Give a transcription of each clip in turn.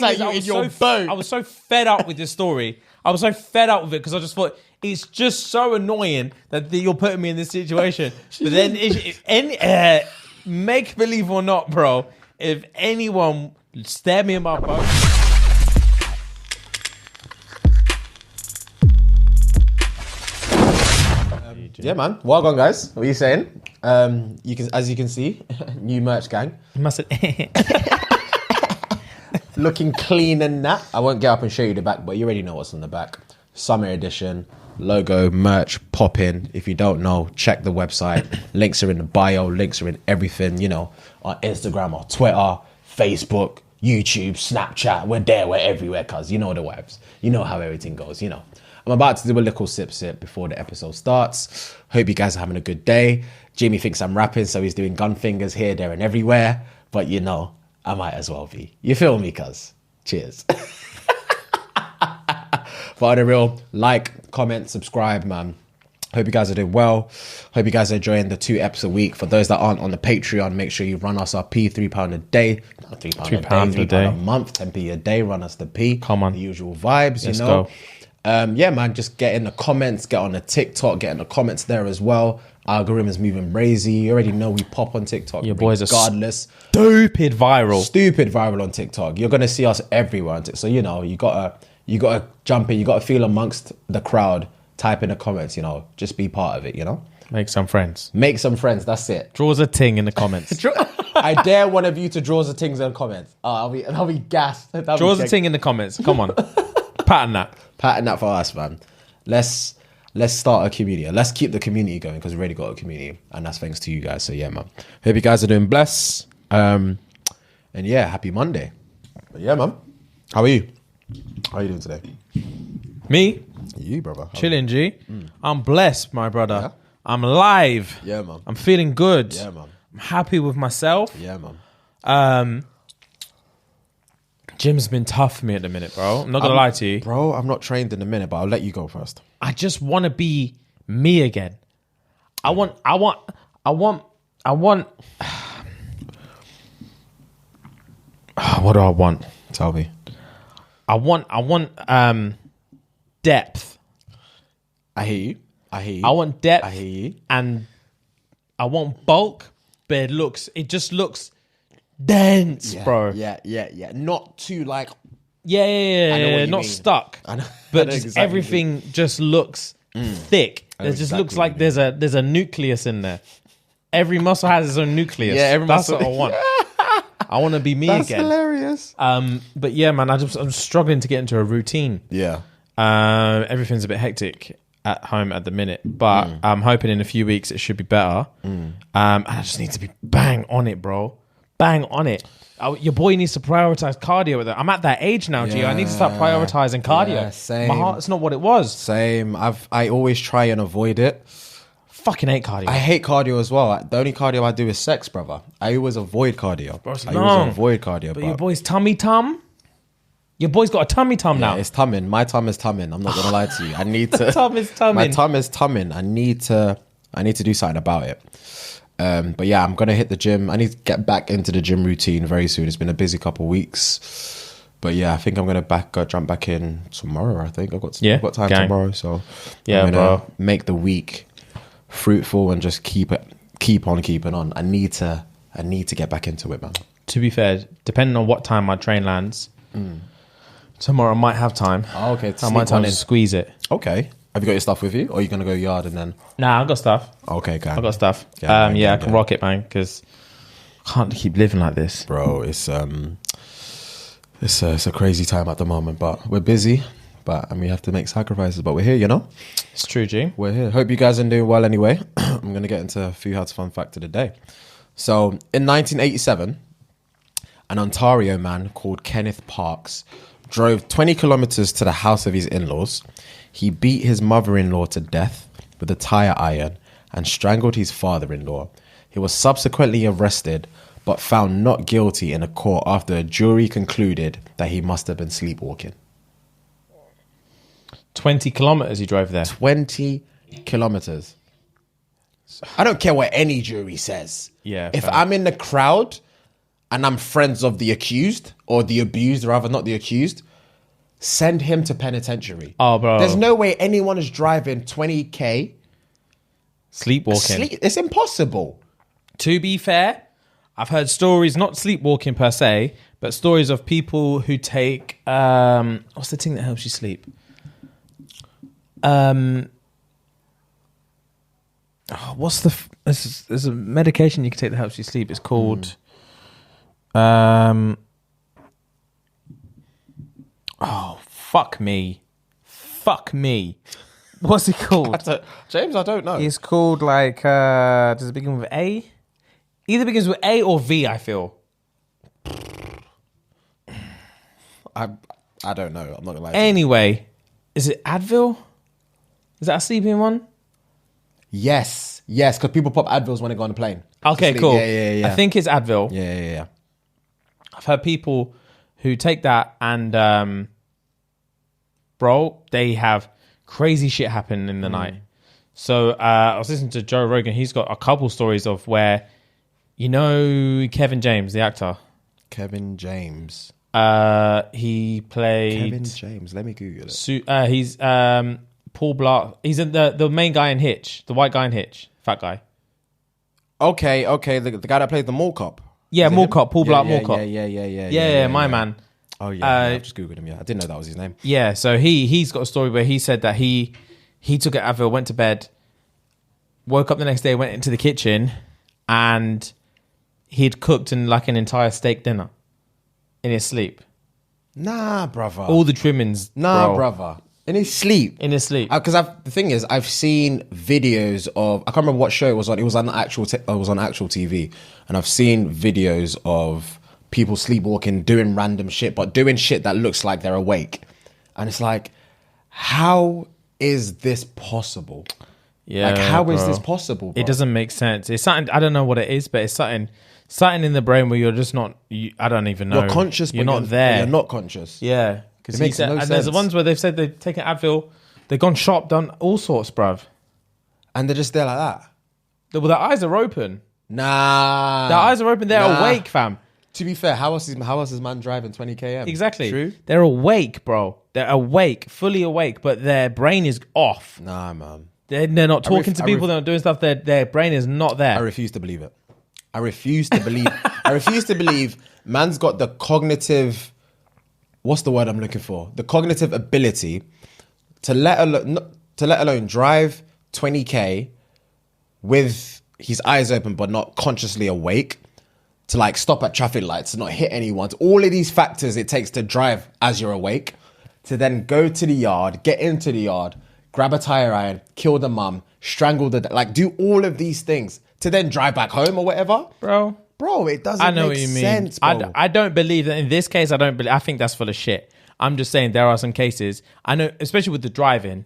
at you in your boat. I was so fed up with this story. I was so fed up with it because I just thought it's just so annoying that you're putting me in this situation. But then, make believe or not, bro, if anyone stare me in my boat. Yeah, man. Well done, guys. What are you saying? As you can see, new merch gang. You must have. Looking clean and that. I won't get up and show you the back, but you already know what's on the back. Summer edition, logo, merch, pop in. If you don't know, check the website. Links are in the bio. Links are in everything, you know, on Instagram or Twitter, Facebook, YouTube, Snapchat. We're there. We're everywhere, cuz you know the vibes. You know how everything goes, you know. I'm about to do a little sip before the episode starts. Hope you guys are having a good day. Jimmy thinks I'm rapping, so he's doing gun fingers here, there, and everywhere. But you know, I might as well be. You feel me, cuz? Cheers. For the real, like, comment, subscribe, man. Hope you guys are doing well. Hope you guys are enjoying the 2 eps a week. For those that aren't on the Patreon, make sure you run us our P, £3 a day. Not £3 a day, £3 a month, 10p a day. Run us the P. Come on. The usual vibes, Let's you know. go. Yeah, man, just get in the comments, get on the TikTok, get in the comments there as well. Algorithm is moving crazy. You already know we pop on TikTok. Your boys regardless. are stupid viral On TikTok. You're gonna see us everywhere on TikTok. So you know, you gotta jump in. You gotta feel amongst the crowd. Type in the comments. You know, just be part of it. You know, Make some friends. That's it. Draws a ting in the comments. I dare one of you to draw the things in the comments. I'll be gassed. Draws a ting in the comments. Come on, pattern that for us, man. Let's start a community. Let's keep the community going because we've already got a community, and that's thanks to you guys. So yeah, man. Hope you guys are doing blessed. And yeah, happy Monday. But yeah, man. How are you? How are you doing today? Me? You, brother. Chilling, G. I'm blessed, my brother. Yeah? I'm alive. Yeah, man. I'm feeling good. Yeah, man. I'm happy with myself. Yeah, man. Gym's been tough for me at the minute, bro. I'm not gonna lie to you. Bro, I'm not trained in a minute, but I'll let you go first. I just want to be me again. I want. What do I want? Tell me. I want depth. I hear you. I want depth. I hear you. And I want bulk, but it just looks dense, bro. Yeah. Not too like. Yeah. Not mean. stuck. I know. But I know just exactly everything just looks thick. It just exactly looks like there's a nucleus in there. Every muscle has its own nucleus. Yeah, every That's muscle. what I want. I want to be me That's again. hilarious. But yeah, man, I'm struggling to get into a routine. Yeah. Everything's a bit hectic at home at the minute, but I'm hoping in a few weeks it should be better. And I just need to be bang on it, bro. Bang on it. Your boy needs to prioritize cardio with it. I'm at that age now, G. I need to start prioritizing cardio. Yeah, same. My heart's not what it was. Same. I always try and avoid it. Fucking hate cardio. I hate cardio as well. The only cardio I do is sex, brother. I always avoid cardio. But your boy's tummy tum? Your boy's got a tummy tum now. It's tumming. My tum is tumming. I'm not gonna lie to you. I need to. Tum is tumming. My tum is tumming. I need to do something about it. But yeah, I'm gonna hit the gym. I need to get back into the gym routine very soon. It's been a busy couple of weeks, but yeah, I think I'm gonna jump back in tomorrow. I think I've got time tomorrow, so yeah, I'm gonna bro. make the week fruitful and just keep on keeping on. I need to get back into it, man. To be fair, depending on what time my train lands, tomorrow I might have time. Oh, okay. I might try and squeeze it. Okay. Have you got your stuff with you, or are you gonna go yard and then? Nah, I've got stuff. Okay, I've got stuff. Yeah, I can rock it, man, because I can't keep living like this, bro. It's a crazy time at the moment, but we're busy. And we have to make sacrifices, but we're here, you know? It's true, G. We're here. Hope you guys are doing well anyway. I'm going to get into a few hats fun fact of the day. So, in 1987, an Ontario man called Kenneth Parks drove 20 kilometers to the house of his in-laws. He beat his mother-in-law to death with a tire iron and strangled his father-in-law. He was subsequently arrested, but found not guilty in a court after a jury concluded that he must have been sleepwalking. 20 kilometers he drove there. 20 kilometers. I don't care what any jury says. Yeah. If I'm in the crowd, and I'm friends of the accused or the abused, rather, not the accused, send him to penitentiary. Oh, bro. There's no way anyone is driving 20k Sleepwalking. It's impossible. To be fair, I've heard stories, not sleepwalking per se, but stories of people who take what's the thing that helps you sleep? There's a medication you can take that helps you sleep. It's called fuck me. What's it called? James, I don't know. It's called like does it begin with A? Either begins with A or V, I feel. I don't know. I'm not gonna lie. Anyway, is it Advil? Is that a sleeping one? Yes, because people pop Advils when they go on a plane. Okay, cool. Yeah. I think it's Advil. Yeah. I've heard people who take that and, bro, they have crazy shit happen in the night. So I was listening to Joe Rogan. He's got a couple stories of where, you know, Kevin James, the actor. Kevin James. He played... Kevin James. Let me Google it. He's Paul Blart. He's the main guy in Hitch. The white guy in Hitch. Fat guy. Okay. The guy that plays the mall cop. Yeah, Mall Cop. Paul Blart Mall Cop. Yeah, my man. Oh yeah, I just googled him. Yeah, I didn't know that was his name. Yeah, so he's got a story where he said that he took an Advil, went to bed, woke up the next day, went into the kitchen, and he'd cooked like an entire steak dinner in his sleep. Nah, brother. All the trimmings. Nah, bro. brother. In his sleep. In his sleep. Because the thing is, I've seen videos of. I can't remember what show it was on. It was on actual. It was on actual TV, and I've seen videos of people sleepwalking, doing random shit, but doing shit that looks like they're awake, and it's like, how is this possible? Yeah, like how is bro. this possible? Bro? It doesn't make sense. It's something I don't know what it is, but it's something in the brain where you're just not. I don't even know. You're conscious, You're but not there. You're not conscious. Yeah, because It makes no and sense. there's the ones where they've said they've taken Advil, they've gone shop, done all sorts, bruv. And they're just there like that. Well, their eyes are open. Nah, Their eyes are open. They're awake, fam. To be fair, how else is man driving 20 km? Exactly. True. They're awake, bro. They're awake, fully awake, but their brain is off. Nah, man. They're not talking to people. They're not doing stuff. Their brain is not there. I refuse to believe it. I refuse to believe man's got the cognitive. What's the word I'm looking for? The cognitive ability to let alone drive 20k with his eyes open but not consciously awake, to like stop at traffic lights, to not hit anyone. All of these factors it takes to drive as you're awake, to then go to the yard, get into the yard, grab a tire iron, kill the mum, strangle do all of these things to then drive back home or whatever. Bro, it doesn't make sense, bro. I don't believe that in this case. I think that's full of shit. I'm just saying there are some cases. I know, especially with the driving.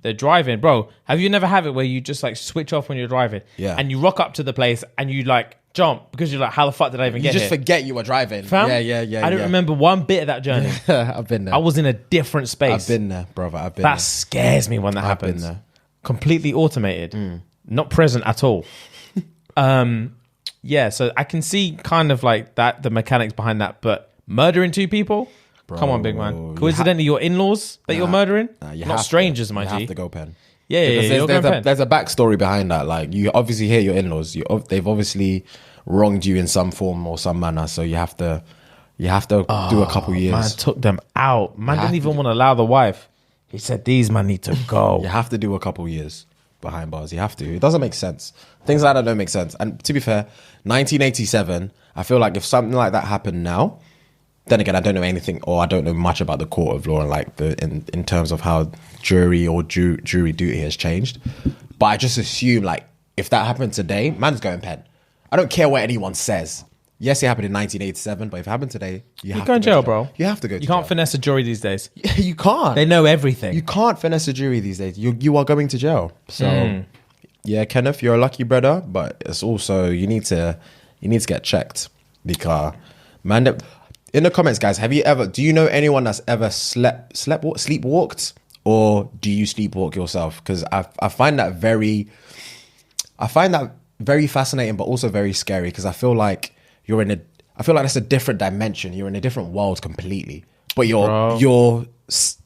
The driving, bro. Have you never had it where you just like switch off when you're driving? Yeah. And you rock up to the place and you like jump because you're like, how the fuck did I even get here? You just forget you were driving. Fam? Yeah. I don't remember one bit of that journey. I've been there. I was in a different space. I've been there, brother. I've been that there. scares me when that I've been happens. there. Completely automated, not present at all. Yeah, so I can see kind of like that, the mechanics behind that, but murdering two people? Bro, come on, big man. Coincidentally, your in-laws that you're murdering? you not have strangers, to. my G. You have to go pen. Yeah, Because there's a backstory behind that. Like, you obviously hear your in-laws. They've obviously wronged you in some form or some manner, so you have to do a couple years. Man took them out. Man didn't even want to allow the wife. He said, these man need to go. You have to do a couple years behind bars. You have to. It doesn't make sense. Things like that don't make sense. And to be fair, 1987, I feel like if something like that happened now, then again, I don't know anything, or I don't know much about the court of law and like in terms of how jury duty has changed. But I just assume like if that happened today, man's going pen. I don't care what anyone says. Yes, it happened in 1987, but if it happened today, you go in jail, bro. You have to go to You jail. can't finesse a jury these days. You can't. They know everything. You can't finesse a jury these days. You are going to jail. So yeah, Kenneth, you're a lucky brother, but it's also you need to get checked because man. In the comments, guys, do you know anyone that's ever sleepwalked, or do you sleepwalk yourself? Because I find that very fascinating, but also very scary, because I feel like I feel like that's a different dimension. You're in a different world completely. But Bro.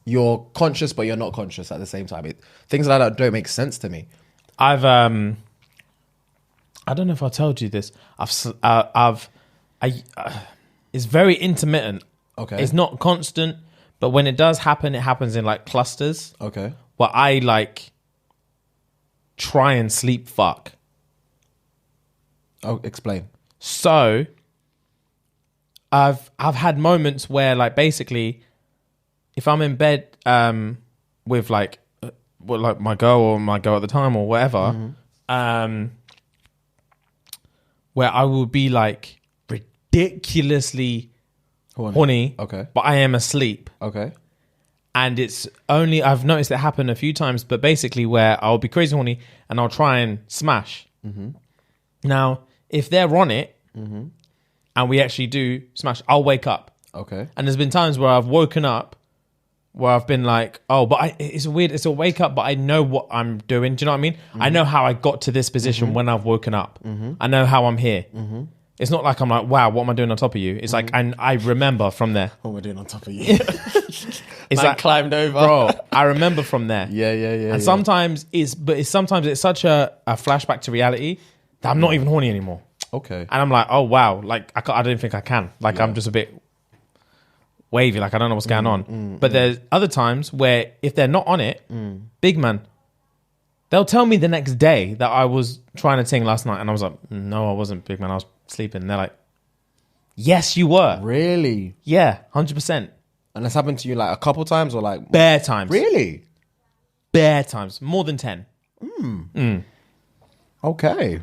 you're conscious, but you're not conscious at the same time. Things like that don't make sense to me. I don't know if I told you this. It's very intermittent. Okay. It's not constant, but when it does happen, it happens in like clusters. Okay. Where I like try and sleep fuck. Oh, explain. So I've had moments where like basically if I'm in bed with like my girl at the time or whatever, where I will be like ridiculously horny, Okay. but I am asleep. Okay. And it's only, I've noticed it happen a few times, but basically where I'll be crazy horny and I'll try and smash. Now, if they're on it and we actually do smash, I'll wake up. Okay. And there's been times where I've woken up where I've been like, oh, but it's a wake up, but I know what I'm doing. Do you know what I mean? I know how I got to this position when I've woken up. I know how I'm here. It's not like I'm like, wow, what am I doing on top of you? It's like, and I remember from there. What am I doing on top of you? It's Man like climbed over. Bro, I remember from there. Yeah. And sometimes sometimes it's such a flashback to reality that I'm not even horny anymore. Okay. And I'm like, oh wow, like I don't think I can. Like I'm just a bit wavy, like I don't know what's going on. But there's other times where if they're not on it, big man, they'll tell me the next day that I was trying to ting last night, and I was like, no, I wasn't, big man. I was sleeping. And they're like, yes, you were. Really? Yeah, 100%. And that's happened to you like a couple times or like Bare times. Really? Bare times. More than 10. Okay.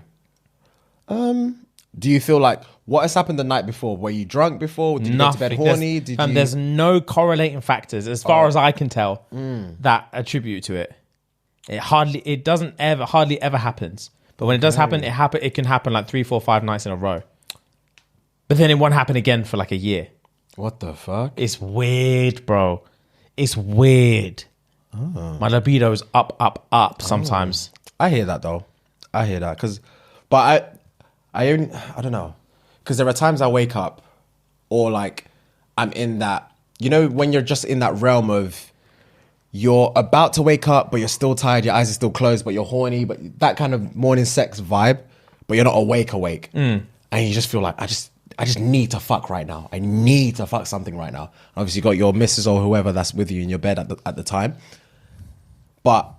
Do you feel like what has happened the night before? Were you drunk before? Did you go to bed horny? There's no correlating factors as far as I can tell that attribute to it. It doesn't hardly ever happens. But when it does happen, it can happen like 3, 4, 5 nights in a row. But then it won't happen again for like a year. What the fuck? It's weird, bro. It's weird. My libido is up sometimes. I hear that though. I hear that but I don't know, because there are times I wake up or like I'm in that, you know, when you're just in that realm of you're about to wake up but you're still tired, your eyes are still closed but you're horny, but that kind of morning sex vibe, but you're not awake and you just feel like I just need to fuck right now. I need to fuck something right now. Obviously you got your missus or whoever that's with you in your bed at the time, but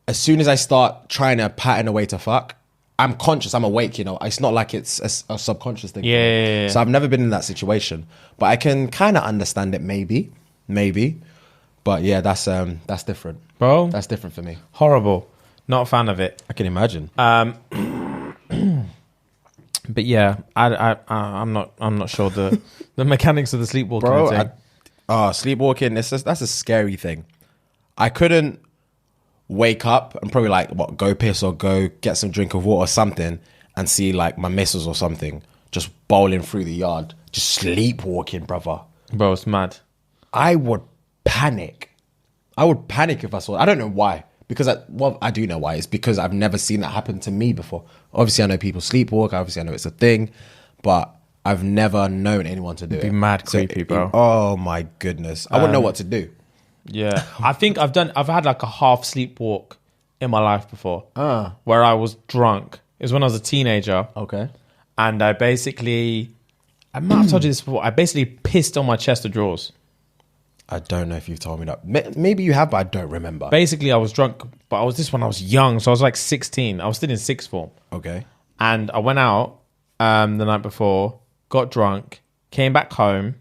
as soon as I start trying to pattern a way to fuck, I'm conscious, I'm awake, you know. It's not like it's a subconscious thing. Yeah. So I've never been in that situation, but I can kind of understand it maybe. But yeah, that's different. Bro. That's different for me. Horrible. Not a fan of it. I can imagine. But yeah, I'm not sure the mechanics of the sleepwalking thing. Sleepwalking, that's a scary thing. I couldn't wake up and probably like go piss or go get some drink of water or something and see like my missus or something just bowling through the yard, just sleepwalking, brother. Bro, it's mad. I would panic. If I saw it. I don't know why. Because I do know why. It's because I've never seen that happen to me before. Obviously, I know people sleepwalk. Obviously, I know it's a thing. But I've never known anyone to do it. It'd be mad creepy, bro. Oh, my goodness. I wouldn't know what to do. Yeah. I think I've had like a half sleepwalk in my life before. Where I was drunk. It was when I was a teenager. Okay. And I might have told you this before. I basically pissed on my chest of drawers. I don't know if you've told me that. Maybe you have, but I don't remember. Basically, I was drunk, but I was when I was young. So I was like 16. I was still in sixth form. Okay. And I went out the night before, got drunk, came back home.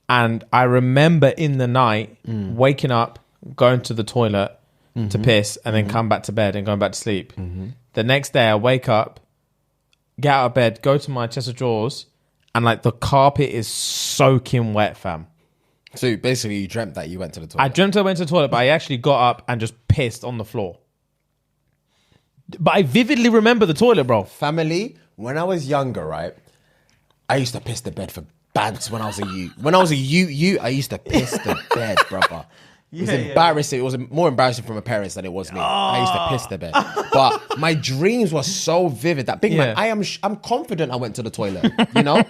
And I remember in the night waking up, going to the toilet to piss, and then come back to bed and going back to sleep. The next day, I wake up, get out of bed, go to my chest of drawers, and like the carpet is soaking wet, fam. So basically, you dreamt that you went to the toilet. I dreamt I went to the toilet, but I actually got up and just pissed on the floor. But I vividly remember the toilet, bro. Family, when I was younger, right, I used to piss the bed for bands when I was a youth. When I was a youth, I used to piss the bed, brother. It was embarrassing. It was more embarrassing for my parents than it was me. I used to piss the bed. But my dreams were so vivid that big man, I'm confident I went to the toilet, you know?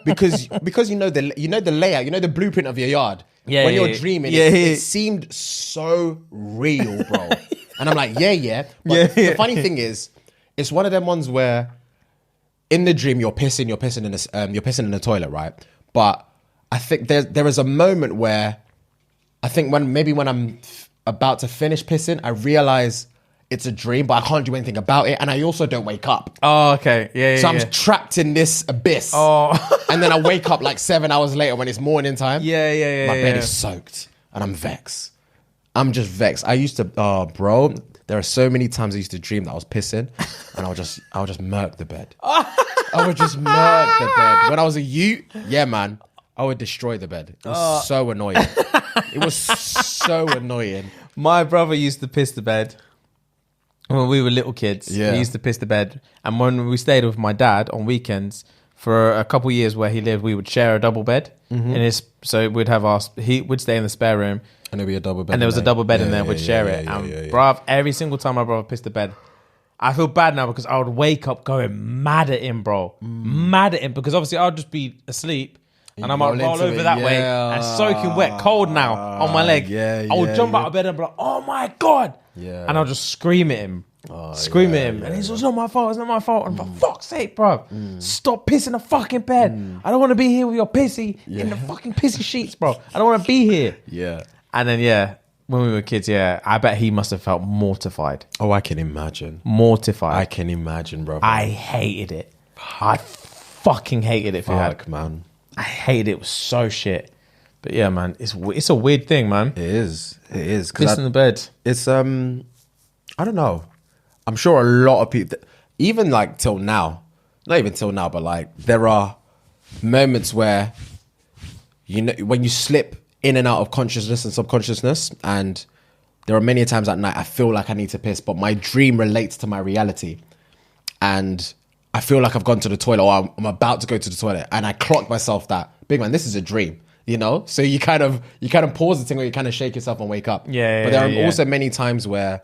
because you know the layout, you know the blueprint of your yard. When you're dreaming, it seemed so real, bro. And I'm like, But the funny thing is, it's one of them ones where in the dream you're pissing in the toilet, right? But I think there is a moment where I think when I'm about to finish pissing, I realize it's a dream, but I can't do anything about it, and I also don't wake up. Oh, okay, So I'm trapped in this abyss. And then I wake up like 7 hours later when it's morning time. My bed is soaked, and I'm vexed. I'm just vexed. I used to, bro. There are so many times I used to dream that I was pissing, and I would just murk the bed. I would just murk the bed. When I was a youth, man, I would destroy the bed. It was so annoying. It was so annoying. My brother used to piss the bed when we were little kids. He used to piss the bed. And when we stayed with my dad on weekends, for a couple of years where he lived, we would share a double bed. So we'd have he would stay in the spare room. And there'd be a double bed. And there was a double bed in there, we'd share it. Bruv, every single time my brother pissed the bed, I feel bad now because I would wake up going mad at him, bro. Mad at him, because obviously I'd just be asleep. And I might roll over that way and soaking wet, cold now on my leg. I would jump out of bed and be like, oh my God. And I'll just scream at him. And he's like, it's not my fault, And I'm like, fuck's sake, bro. Stop pissing the fucking bed. I don't want to be here with your pissy in the fucking pissy sheets, bro. I don't want to be here. And then, when we were kids, I bet he must have felt mortified. Oh, I can imagine. Mortified. I can imagine, bro. I hated it. I fucking hated it. Fuck, man. I hated it. It was so shit. But yeah, man, it's a weird thing, man. It is. Piss in the bed. It's I don't know. I'm sure a lot of people, even like till now, not even till now, but like there are moments where you know when you slip in and out of consciousness and subconsciousness, and there are many times at night I feel like I need to piss, but my dream relates to my reality, and I feel like I've gone to the toilet or I'm about to go to the toilet, and I clock myself that, big man, this is a dream, you know? So you kind of pause the thing, or you kind of shake yourself and wake up. But there are also many times where,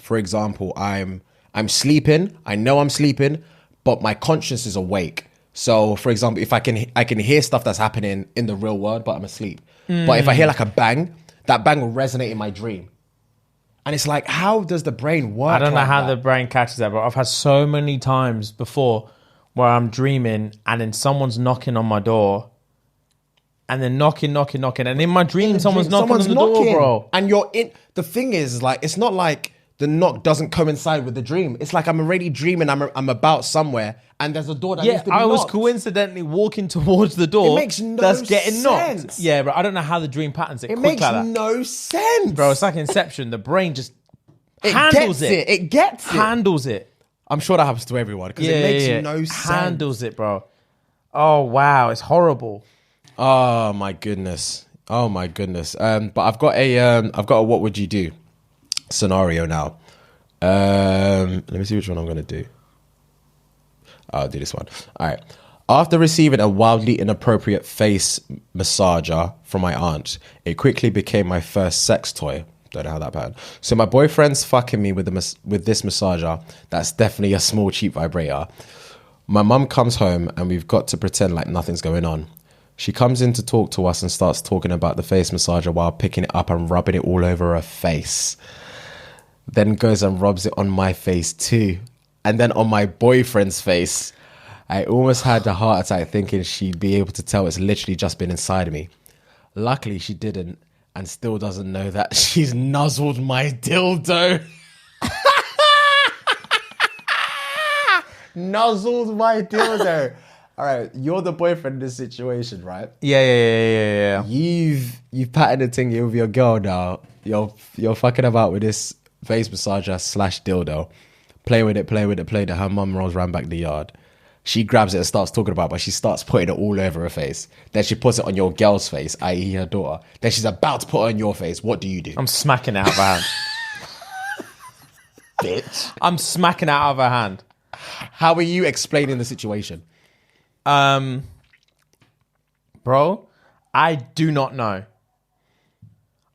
for example, I'm sleeping, I know I'm sleeping, but my conscience is awake. So for example, if I can hear stuff that's happening in the real world, but I'm asleep. But if I hear like a bang, that bang will resonate in my dream. And it's like, how does the brain work? I don't know how the brain catches that, but I've had so many times before where I'm dreaming and then someone's knocking on my door, and then knocking. And in my dream, someone's knocking on the door, bro. And you're in. The thing is, like, it's not like the knock doesn't coincide with the dream. It's like I'm already dreaming. I'm about somewhere, and there's a door that needs to be knocked. I was coincidentally walking towards the door. It makes no that's getting sense. Knocked. Yeah, but I don't know how the dream patterns it. It quick makes like that. no sense, bro. It's like Inception. The brain just handles it. It gets it. Handles it. I'm sure that happens to everyone because it makes no sense. Handles it, bro. Oh wow, it's horrible. Oh my goodness. But I've got a what would you do scenario now. Let me see which one I'm going to do. I'll do this one. All right. After receiving a wildly inappropriate face massager from my aunt, it quickly became my first sex toy. Don't know how that bad. So my boyfriend's fucking me with this massager. That's definitely a small, cheap vibrator. My mum comes home and we've got to pretend like nothing's going on. She comes in to talk to us and starts talking about the face massager while picking it up and rubbing it all over her face. Then goes and rubs it on my face too. And then on my boyfriend's face. I almost had a heart attack thinking she'd be able to tell it's literally just been inside me. Luckily she didn't, and still doesn't know that she's nuzzled my dildo. Nuzzled my dildo. All right, you're the boyfriend in this situation, right? Yeah. You've patted the thing with your girl now. You're fucking about with this face massager / dildo. Play with it. Her mum rolls around back the yard. She grabs it and starts talking about it, but she starts putting it all over her face. Then she puts it on your girl's face, i.e. her daughter. Then she's about to put it on your face. What do you do? I'm smacking it out of her hand. Bitch. I'm smacking it out of her hand. How are you explaining the situation? Bro, I do not know.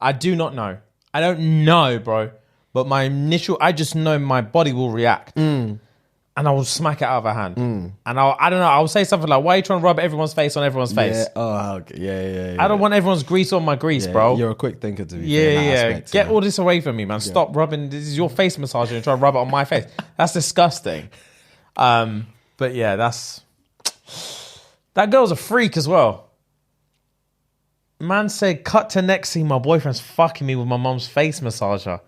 I do not know. I don't know, bro. But I just know my body will react. And I will smack it out of her hand. And I don't know, I'll say something like, why are you trying to rub everyone's face on everyone's face? Yeah. Oh, okay. Yeah. I don't want everyone's grease on my grease, bro. You're a quick thinker to be fair in that aspect, Get all this away from me, man. Stop rubbing. This is your face massager and try to rub it on my face. That's disgusting. But yeah, that girl's a freak as well. Man said, cut to next scene, my boyfriend's fucking me with my mom's face massager.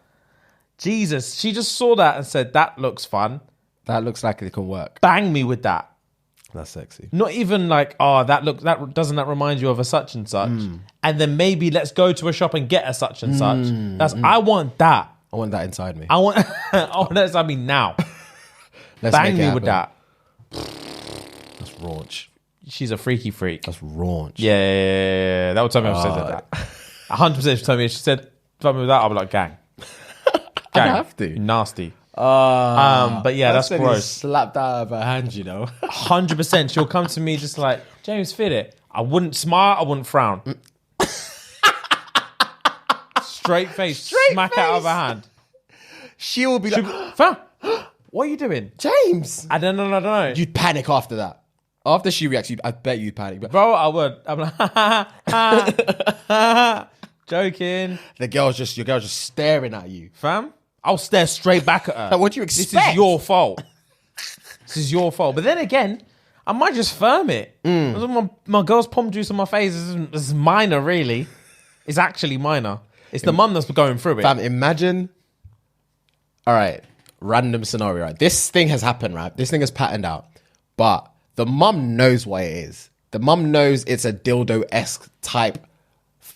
Jesus, she just saw that and said, that looks fun. That looks like it can work. Bang me with that. That's sexy. Not even like, doesn't that remind you of a such and such? And then maybe let's go to a shop and get a such and such. I want that. I want that inside me. I want that inside me now. Bang me with that. That's raunch. She's a freaky freak. That's raunch. Yeah. That would tell me if she said that. 100% she told me if she said something with that, I'll be like, gang. I have to. Nasty. But yeah, that's gross. Slapped out of her hand, you know. 100%. She'll come to me just like, James, fit it. I wouldn't smile. I wouldn't frown. Straight face. Smack out of her hand. She will be like, fam, what are you doing? James. I don't know. You'd panic after that. After she reacts, I bet you'd panic. Bro, I would. I'm like, joking. Your girl's just staring at you. Fam, I'll stare straight back at her. Like, what do you expect? This is your fault. But then again, I might just firm it. My girl's pom juice on my face is minor, really. It's actually minor. It's the mum that's going through it. Fam, imagine. All right, random scenario, right? This thing has happened, right? This thing has patterned out. But the mum knows what it is. The mum knows it's a dildo-esque type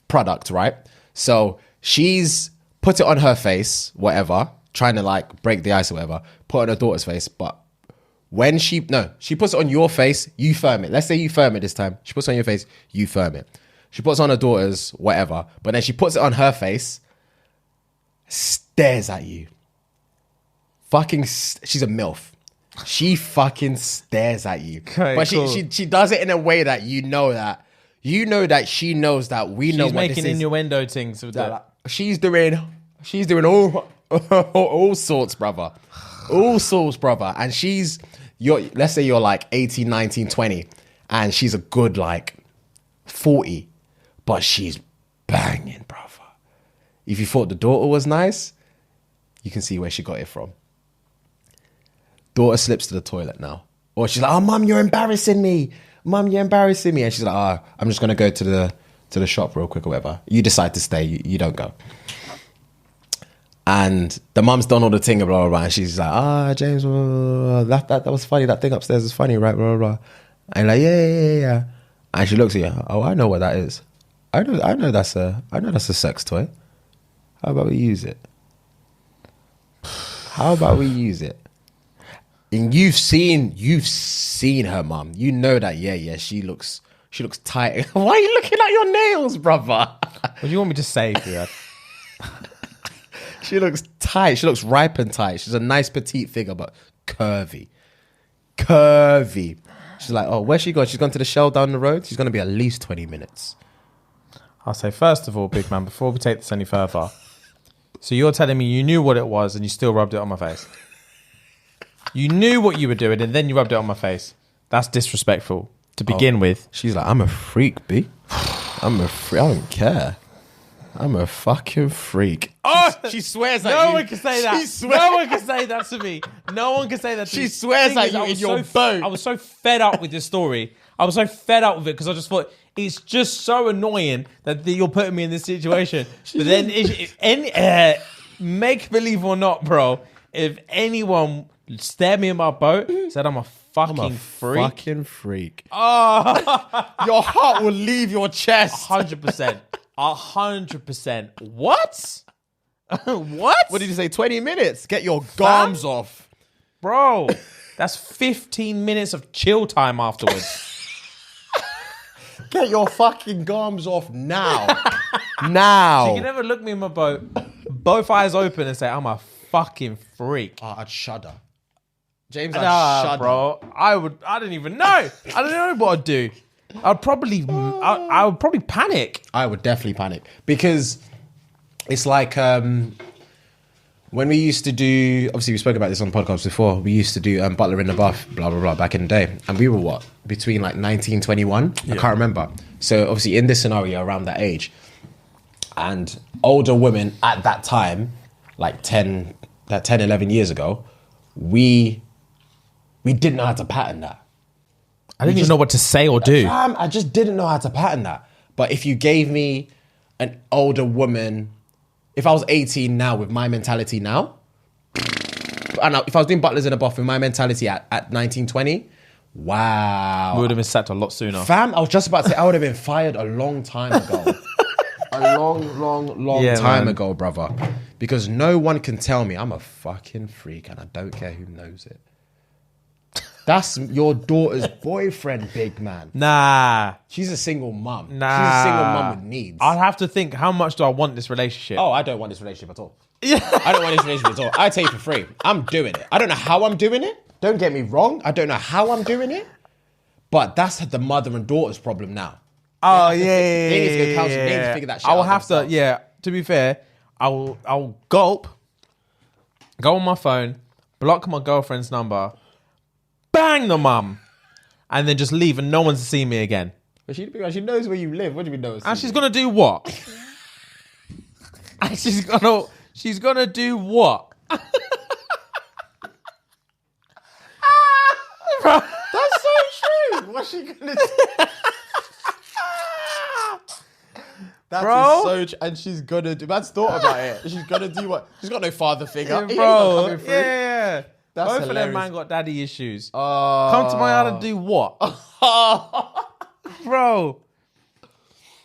product, right? So she's put it on her face, whatever, trying to like break the ice or whatever, put it on her daughter's face. But when she puts it on your face, you firm it. Let's say you firm it this time. She puts it on your face, you firm it. She puts it on her daughter's, whatever. But then she puts it on her face, stares at you. She's a MILF. She fucking stares at you. Okay, but cool. she does it in a way that you know that she knows that we know what this is. She's making innuendo things with that. She's doing all sorts, brother. All sorts, brother. And let's say you're like 18, 19, 20, and she's a good like 40, but she's banging, brother. If you thought the daughter was nice, you can see where she got it from. Daughter slips to the toilet now. Or she's like, oh, mum, you're embarrassing me. Mum, you're embarrassing me. And she's like, oh, I'm just going to go to the shop real quick or whatever. You decide to stay. You don't go. And the mum's done all the thing, blah, blah, blah. And she's like, James, blah, blah, blah. That was funny. That thing upstairs is funny, right? Blah, blah, blah. And you're like, yeah. And she looks at you. Oh, I know what that is. I know that's a sex toy. How about we use it? And you've seen her mum. You know that, yeah, she looks tight. Why are you looking at your nails, brother? What do you want me to say, Fiat? She looks tight. She looks ripe and tight. She's a nice petite figure, but curvy. She's like, oh, where's she gone? She's gone to the Shell down the road. She's going to be at least 20 minutes. I'll say, first of all, big man, before we take this any further, so you're telling me you knew what it was and you still rubbed it on my face? You knew what you were doing and then you rubbed it on my face. That's disrespectful to begin with. She's like, I'm a freak, B. I'm a freak. I don't care. I'm a fucking freak. Oh, she swears at you. No one can say that. No one can say that to me. No one can say that to me. She swears at you in your boat. I was so fed up with this story. I was so fed up with it because I just thought, it's just so annoying that you're putting me in this situation. But then, make believe or not, bro, if anyone stared me in my boat, said I'm a fucking freak. Fucking freak. Oh. Your heart will leave your chest. 100%. 100%. What? What? What did you say? 20 minutes? Get your gums off. Bro, that's 15 minutes of chill time afterwards. Get your fucking gums off now. Now. She can never look me in my boat, both eyes open and say, I'm a fucking freak. Oh, I'd shudder. James, I'd shudder. Bro, I don't even know. I don't know what I'd do. I would probably panic. I would definitely panic because It's like when we used to do, obviously we spoke about this on the podcast before, we used to do Butler in the Buff, blah, blah, blah, back in the day. And we were what? Between like 19, 21? I can't remember. So obviously in this scenario around that age, and older women at that time, like 10, 11 years ago, we didn't know how to pattern that. I didn't even know what to say or do. I just didn't know how to pattern that. But if you gave me an older woman, if I was 18 now with my mentality now, and if I was doing Butlers in a Buff with my mentality at 19, 20, wow. We would have been sacked a lot sooner. Fam, I was just about to say, I would have been fired a long time ago. A long time ago, brother. Because no one can tell me I'm a fucking freak and I don't care who knows it. That's your daughter's boyfriend, big man. Nah. She's a single mum. Nah. She's a single mum with needs. I'd have to think, how much do I want this relationship? Oh, I don't want this relationship at all. I don't want this relationship at all. I tell you for free. I'm doing it. I don't know how I'm doing it. Don't get me wrong. I don't know how I'm doing it. But that's the mother and daughter's problem now. Oh, They need to go counseling. They need to figure that shit out. I will have to, to be fair, I'll gulp, go on my phone, block my girlfriend's number, bang the mum, and then just leave and no one's to see me again. But she knows where you live. What do you mean knows? And she's gonna do what? And she's gonna do what? That's so true. What's she gonna do? That Bro. is so true. And she's gonna do. Man's thought about it. She's gonna do what? She's got no father figure. Yeah, He's not bro. coming through. Yeah. That's Both of them hilarious. man got daddy issues. Come to my yard and do what? Bro.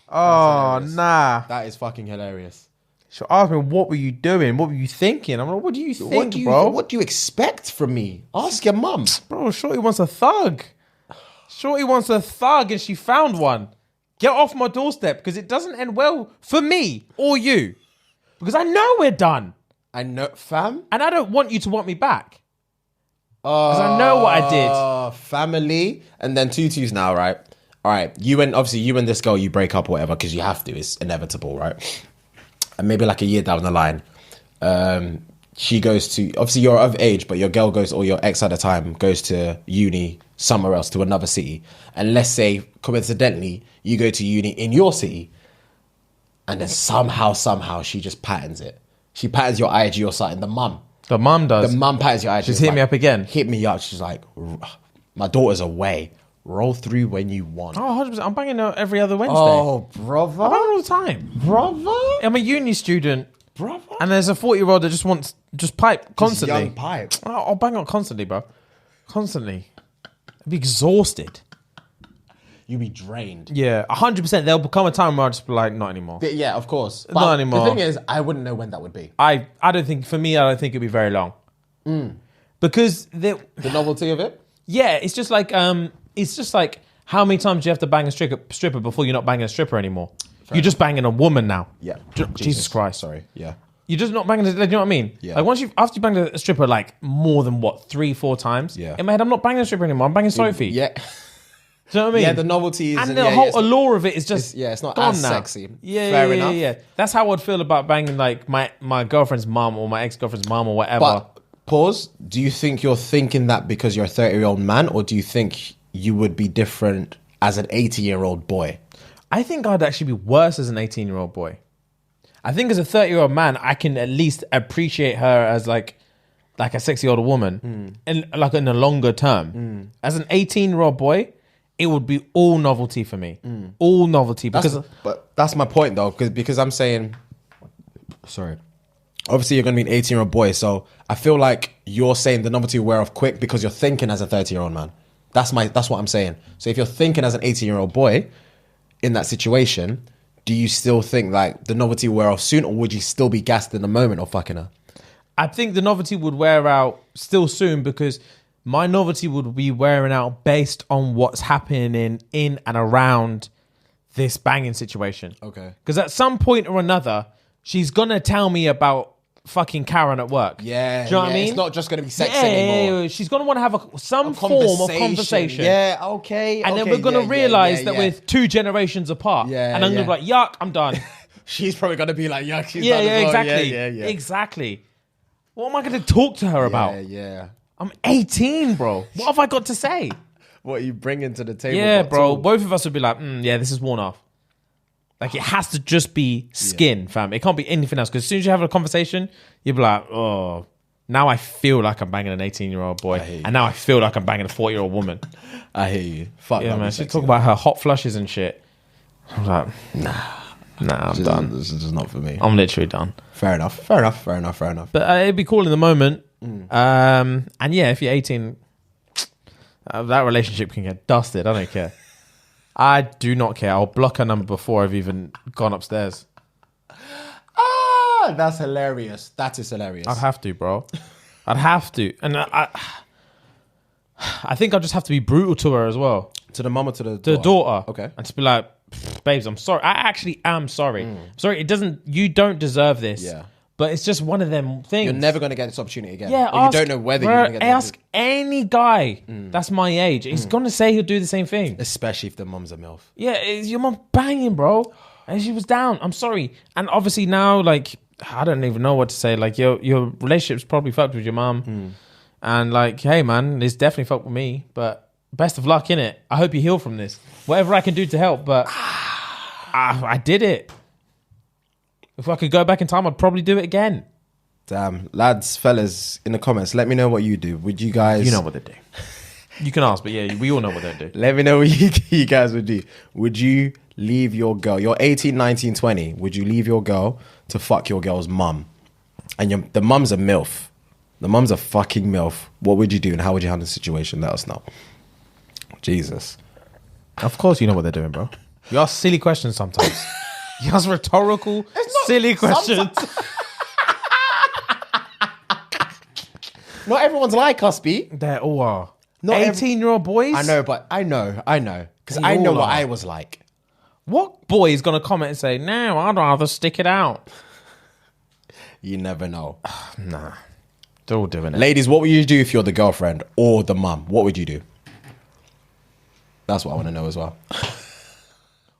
Oh, hilarious. nah. That is fucking hilarious. She'll ask me, what were you doing? What were you thinking? I'm like, what do you think, bro? What do you expect from me? Ask your mum. Bro, Shorty wants a thug. Shorty wants a thug and she found one. Get off my doorstep because it doesn't end well for me or you. Because I know we're done. I know, fam. And I don't want you to want me back. Because I know what I did. Family, and then tutus now, right? All right, you and this girl, you break up or whatever because you have to. It's inevitable, right? And maybe like a year down the line, she goes to, obviously you're of age, but your girl goes, or your ex at the time goes to uni somewhere else, to another city. And let's say, coincidentally, you go to uni in your city, and then somehow she just patterns it. She patterns your IG or something. The mum does. The mum patterns your IG. She's hit me up again. Hit me up. She's like, my daughter's away. Roll through when you want. Oh, 100%. I'm banging her every other Wednesday. Oh, brother. I'm banging all the time. Brother. I'm a uni student. Brother. And there's a 40-year-old that just wants pipe constantly. Young pipe. I'll bang on constantly, bro. Constantly. I'd be exhausted. You be drained. Yeah, 100%. There'll become a time where I'll just be like, not anymore. Yeah, of course. But Not anymore. The thing is, I wouldn't know when that would be. I don't think, for me, I don't think it'd be very long. Because The novelty of it? yeah, it's just like how many times do you have to bang a stripper before you're not banging a stripper anymore? You're just banging a woman now. Yeah. Jesus Christ. Sorry. Yeah. You're just not banging, you know what I mean? Yeah. Like after you banged a stripper like more than 3-4 times, Yeah. in my head, I'm not banging a stripper anymore. I'm banging Sophie. Yeah. Do you know what I mean? Yeah, the novelty is... And the whole allure of it is just it's not gone as now. sexy. Yeah, Fair yeah, enough. yeah. That's how I'd feel about banging like my girlfriend's mum or my ex-girlfriend's mum or whatever. But, pause. Do you think you're thinking that because you're a 30-year-old man, or do you think you would be different as an 80-year-old boy? I think I'd actually be worse as an 18-year-old boy. I think as a 30-year-old man, I can at least appreciate her as like a sexy older woman, and like in the longer term. As an 18-year-old boy, it would be all novelty for me, all novelty. But that's my point though, because I'm saying, sorry. Obviously, you're going to be an 18-year-old boy, so I feel like you're saying the novelty will wear off quick because you're thinking as a 30-year-old man. That's what I'm saying. So if you're thinking as an 18-year-old boy in that situation, do you still think like the novelty will wear off soon, or would you still be gassed in the moment of fucking her? I think the novelty would wear out still soon because my novelty would be wearing out based on what's happening in and around this banging situation. Okay. Because at some point or another, she's going to tell me about fucking Karen at work. Yeah. Do you know what I mean? It's not just going to be sex anymore. Yeah. She's going to want to have some form of conversation. Yeah, okay. And then we're going to realise that we're 2 generations apart. Yeah, And I'm going to be like, yuck, I'm done. she's probably gonna be like, yeah, she's Yeah, done yeah, as well. exactly. Yeah. Exactly. What am I going to talk to her about? Yeah. I'm 18, bro. What have I got to say? What are you bringing to the table? Yeah, What bro. tool? Both of us would be like, yeah, this is worn off. Like, it has to just be skin, fam. It can't be anything else. Because as soon as you have a conversation, you'll be like, oh, now I feel like I'm banging an 18-year-old boy. And now I feel like I'm banging a 40-year-old woman. I hear you. Fuck Yeah, that, man. be She sexy. talk about her hot flushes and shit. I'm like, nah, I'm done. This is just not for me. I'm literally done. Fair enough. But it'd be cool in the moment. And yeah, if you're 18, that relationship can get dusted. I don't care. I do not care. I'll block her number before I've even gone upstairs. That's hilarious. That is hilarious. I'd have to, bro. I'd have to. And I think I'll just have to be brutal to her as well. To the mum or to the To the daughter. Okay. And just be like, babes, I'm sorry. I actually am sorry. Sorry, you don't deserve this. Yeah. But it's just one of them things. You're never going to get this opportunity again. Yeah, Or you don't know whether you're going to get this. ask any guy that's my age. He's going to say he'll do the same thing. Especially if the mum's a MILF. Yeah, your mum banging, bro. And she was down. I'm sorry. And obviously now, like, I don't even know what to say. Like, your relationship's probably fucked with your mum. And like, hey, man, it's definitely fucked with me. But best of luck, innit? I hope you heal from this. Whatever I can do to help. But I did it. If I could go back in time, I'd probably do it again. Damn. Lads, fellas, in the comments, let me know what you do. Would you guys... You know what they do. You can ask, but yeah, we all know what they do. Let me know what you guys would do. Would you leave your girl... You're 18, 19, 20. Would you leave your girl to fuck your girl's mum? And the mum's a MILF. The mum's a fucking MILF. What would you do and how would you handle the situation? Let us know. Jesus. Of course you know what they're doing, bro. You ask silly questions sometimes. You ask rhetorical, silly questions. Not everyone's like us, B. They all are. Not 18-year-old boys? I know, but I know. Because They I know all what are. I was like. What boy is going to comment and say, no, I'd rather stick it out? You never know. Nah. They're all doing it. Ladies, what would you do if you're the girlfriend or the mum? What would you do? That's what I want to know as well.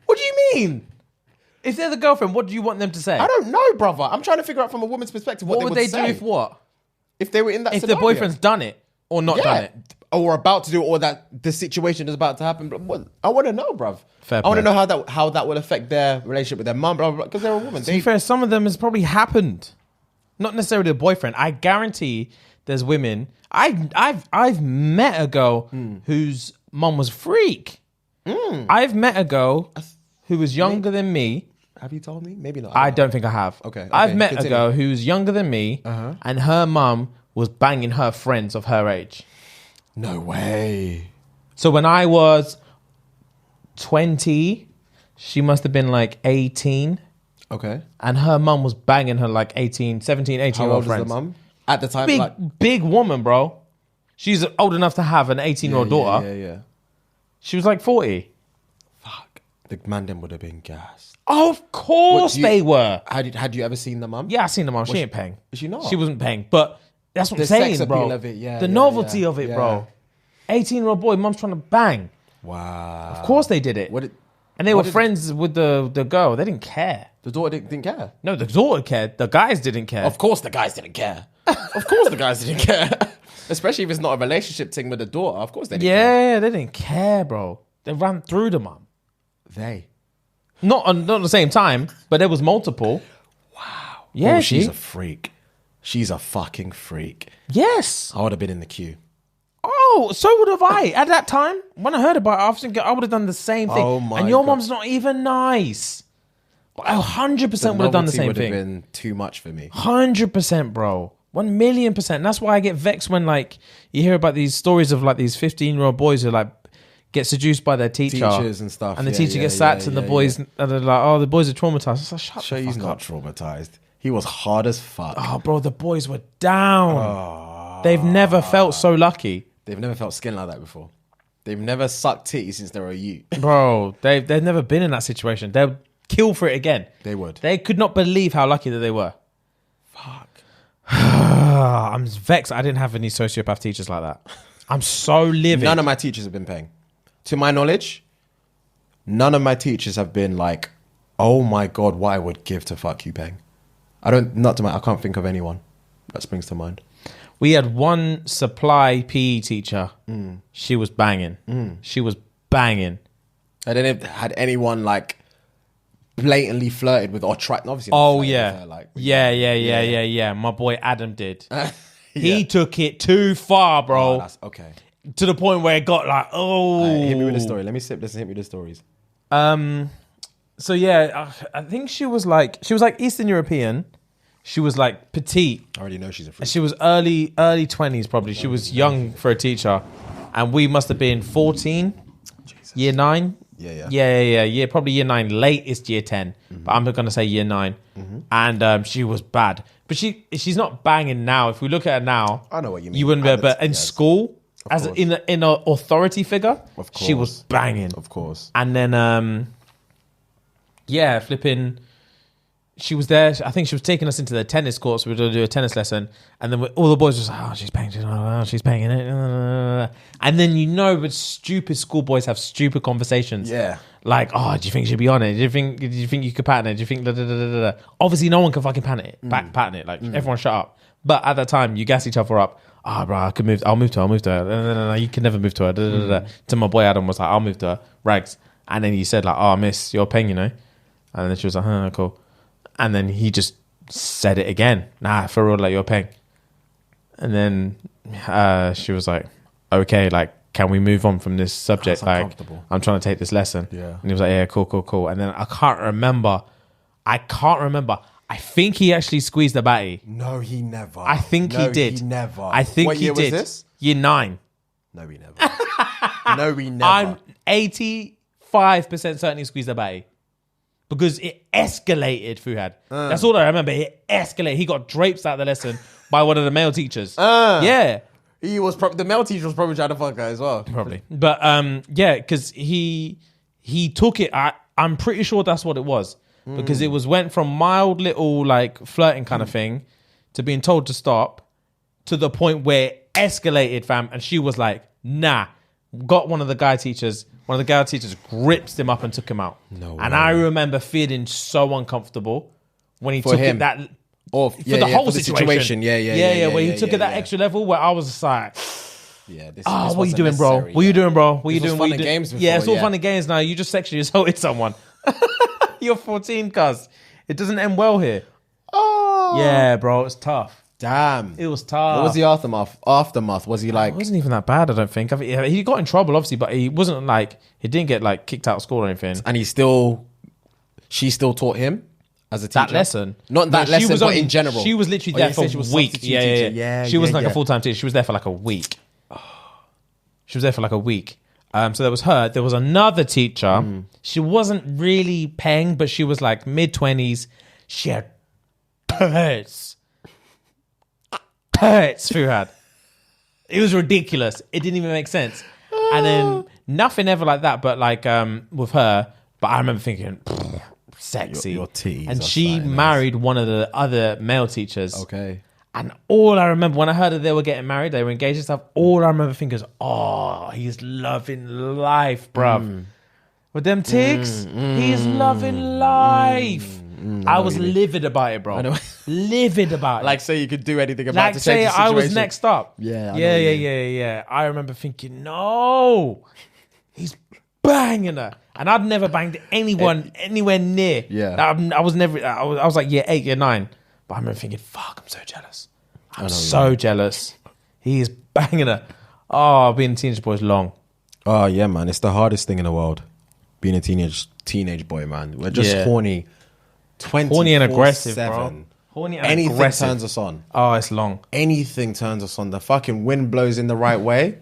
What do you mean? If they're the girlfriend, what do you want them to say? I don't know, brother. I'm trying to figure out from a woman's perspective what What they would they do say. if what? If they were in that If the scenario. boyfriend's done it or not done it? Or about to do it, or that the situation is about to happen. But I want to know, bruv. Fair I want to play. know how that will affect their relationship with their mum, because they're a woman. To be fair, some of them has probably happened. Not necessarily a boyfriend. I guarantee there's women. I've met a girl whose mum was a freak. I've met a girl who was younger than me. Have you told me? Maybe not. I don't think I have. Okay, I've met continue. a girl who's younger than me, and her mum was banging her friends of her age. No way. So when I was 20, she must have been like 18. Okay. And her mum was banging her like 17, How18-year-old old is friends. the mum? At the time, Big woman, bro. She's old enough to have an 18-year-old daughter. Yeah. She was like 40. Fuck. The man then would have been gassed. Of course they were. Had you ever seen the mum? Yeah, I seen the mum. She ain't paying. Is she not? She wasn't paying. But that's what The I'm saying, sex bro. appeal of it, yeah, the yeah, novelty yeah, of it, yeah. bro. 18-year-old boy, mum's trying to bang. Wow. Of course they did it. And they were what did- friends with the girl. They didn't care. The daughter didn't care. No, the daughter cared. The guys didn't care. Of course the guys didn't care. Of course the guys didn't care. Especially if it's not a relationship thing with the daughter. Of course they didn't care. Yeah, they didn't care, bro. They ran through the mum. They. Not at the same time, but there was multiple. Wow. Yeah, Oh, she's she. a freak. She's a fucking freak. Yes. I would have been in the queue. Oh, so would have I. At that time, when I heard about it, I was thinking I would have done the same thing. Oh my and your God. mum's not even nice. But I 100% would have done the same would have thing. been too much for me. 100%, bro. 1,000,000%. And that's why I get vexed when like you hear about these stories of like these 15-year-old boys who like get seduced by their teacher. Teachers and stuff. And the Yeah, teacher yeah, gets sacked yeah, and the yeah, boys and they're like, oh, the boys are traumatized. It's like, shut Sure, the he's fuck not up. traumatized. He was hard as fuck. Oh, bro, the boys were down. They've never felt so lucky. They've never felt skin like that before. They've never sucked titties since they were a youth. Bro, they've never been in that situation. They'll kill for it again. They would. They could not believe how lucky that they were. Fuck. I'm vexed I didn't have any sociopath teachers like that. I'm so livid. None of my teachers have been paying. To my knowledge, none of my teachers have been like, Oh my God, what I would give to fuck you, bang. I can't think of anyone that springs to mind. We had one supply PE teacher. She was banging. She was banging. I didn't had anyone like blatantly flirted with or tried. Obviously, Oh flirted yeah. with her, like, Yeah. My boy Adam did. He took it too far, bro. Oh, that's okay. To the point where it got like, Hit me with the story. Let me sip this and hit me with the stories. So yeah, I think she was like Eastern European. She was like petite. I already know she's a freak. She was early 20s probably. She was young for a teacher, and we must have been 14, Jesus. year 9. Yeah. Probably year 9, latest year 10. But I'm gonna say year 9, and she was bad. But she's not banging now. If we look at her now, I know what you mean. You wouldn't be, but in school, as in an authority figure, Of she was course. banging. Of course. And then, flipping. She was there. I think she was taking us into the tennis courts. We were going to do a tennis lesson, and then all the boys were like, "Oh, she's banging! Oh, she's banging it!" And then but stupid schoolboys have stupid conversations. Yeah. Like, "Oh, do you think she'd be on it? Do you think you could pattern it? Do you think?" Obviously, no one can fucking pattern it. Pattern it. Like everyone, shut up. But at that time, you gas each other up. Ah, bro, I could move. I'll move to her. No, you can never move to her. To my boy Adam was like, "I'll move to her." Rags. And then he said like, "Oh, miss, you're paying, And then she was like, cool." And then he just said it again. Nah, for real, like, you're paying. And then she was like, okay, like, can we move on from this subject? Like, I'm trying to take this lesson. Yeah. And he was like, yeah, cool. And then I can't remember. I think he actually squeezed the batty. No, he never. I think he did. He never. I think what he year did. Was this? Year 9. No, he never. No, he never. I'm 85% certain he squeezed the batty. Because it escalated, Fuhad. That's all I remember. It escalated. He got drapes out of the lesson by one of the male teachers. Yeah. He was the male teacher was probably trying to fuck her as well. Probably. But because he took it. I'm pretty sure that's what it was. Because it went from mild little like flirting kind of thing to being told to stop to the point where it escalated, fam. And she was like, nah. Got one of the girl teachers gripped him up and took him out. No and way. I remember feeling so uncomfortable when he For took him. it that Or for the whole situation. Yeah. Where he took it that extra level where I was just like, yeah, this what are you wasn't doing, bro? necessary, What are you doing, bro? What are you This was doing? fun What and you doing? games Yeah, it's all before, fun and games now. You just sexually assaulted someone. You're 14, cuz. It doesn't end well here. Oh. Yeah, bro, it's tough. Damn. It was tough. What was the aftermath? Was he like... It wasn't even that bad, I don't think. He got in trouble, obviously, but he wasn't like... He didn't get like kicked out of school or anything. And she still taught him as a teacher? That lesson? Not that lesson, but in general. She was literally there for a week. Yeah. She wasn't like a full-time teacher. She was there for like a week. So there was her. There was another teacher. She wasn't really paying, but she was like mid-20s. She had purse, Fuhad. It was ridiculous. It didn't even make sense. And then nothing ever like that, but like with her. But I remember thinking, sexy. Your titties and are she fine, married one of the other male teachers. Okay. And all I remember when I heard that they were getting married, they were engaged and stuff. All I remember thinking is, oh, he's loving life, bruv. With them ticks, he's loving life. I was livid about it, bro. I know. Livid about it. Like, say you could do anything about Like, to say change the situation. I was next up. Yeah, I know what you mean. Yeah. I remember thinking, no, he's banging her. And I'd never banged anyone anywhere near. Yeah. I was never, I was like year 8, year 9. But I remember thinking, fuck, I'm so jealous. I'm so jealous. He is banging her. Oh, being a teenage boy is long. Oh, yeah, man. It's the hardest thing in the world. Being a teenage boy, man. We're just horny. Horny and aggressive, bro. Horny and Anything aggressive. turns us on. Oh, it's long. Anything turns us on. The fucking wind blows in the right way.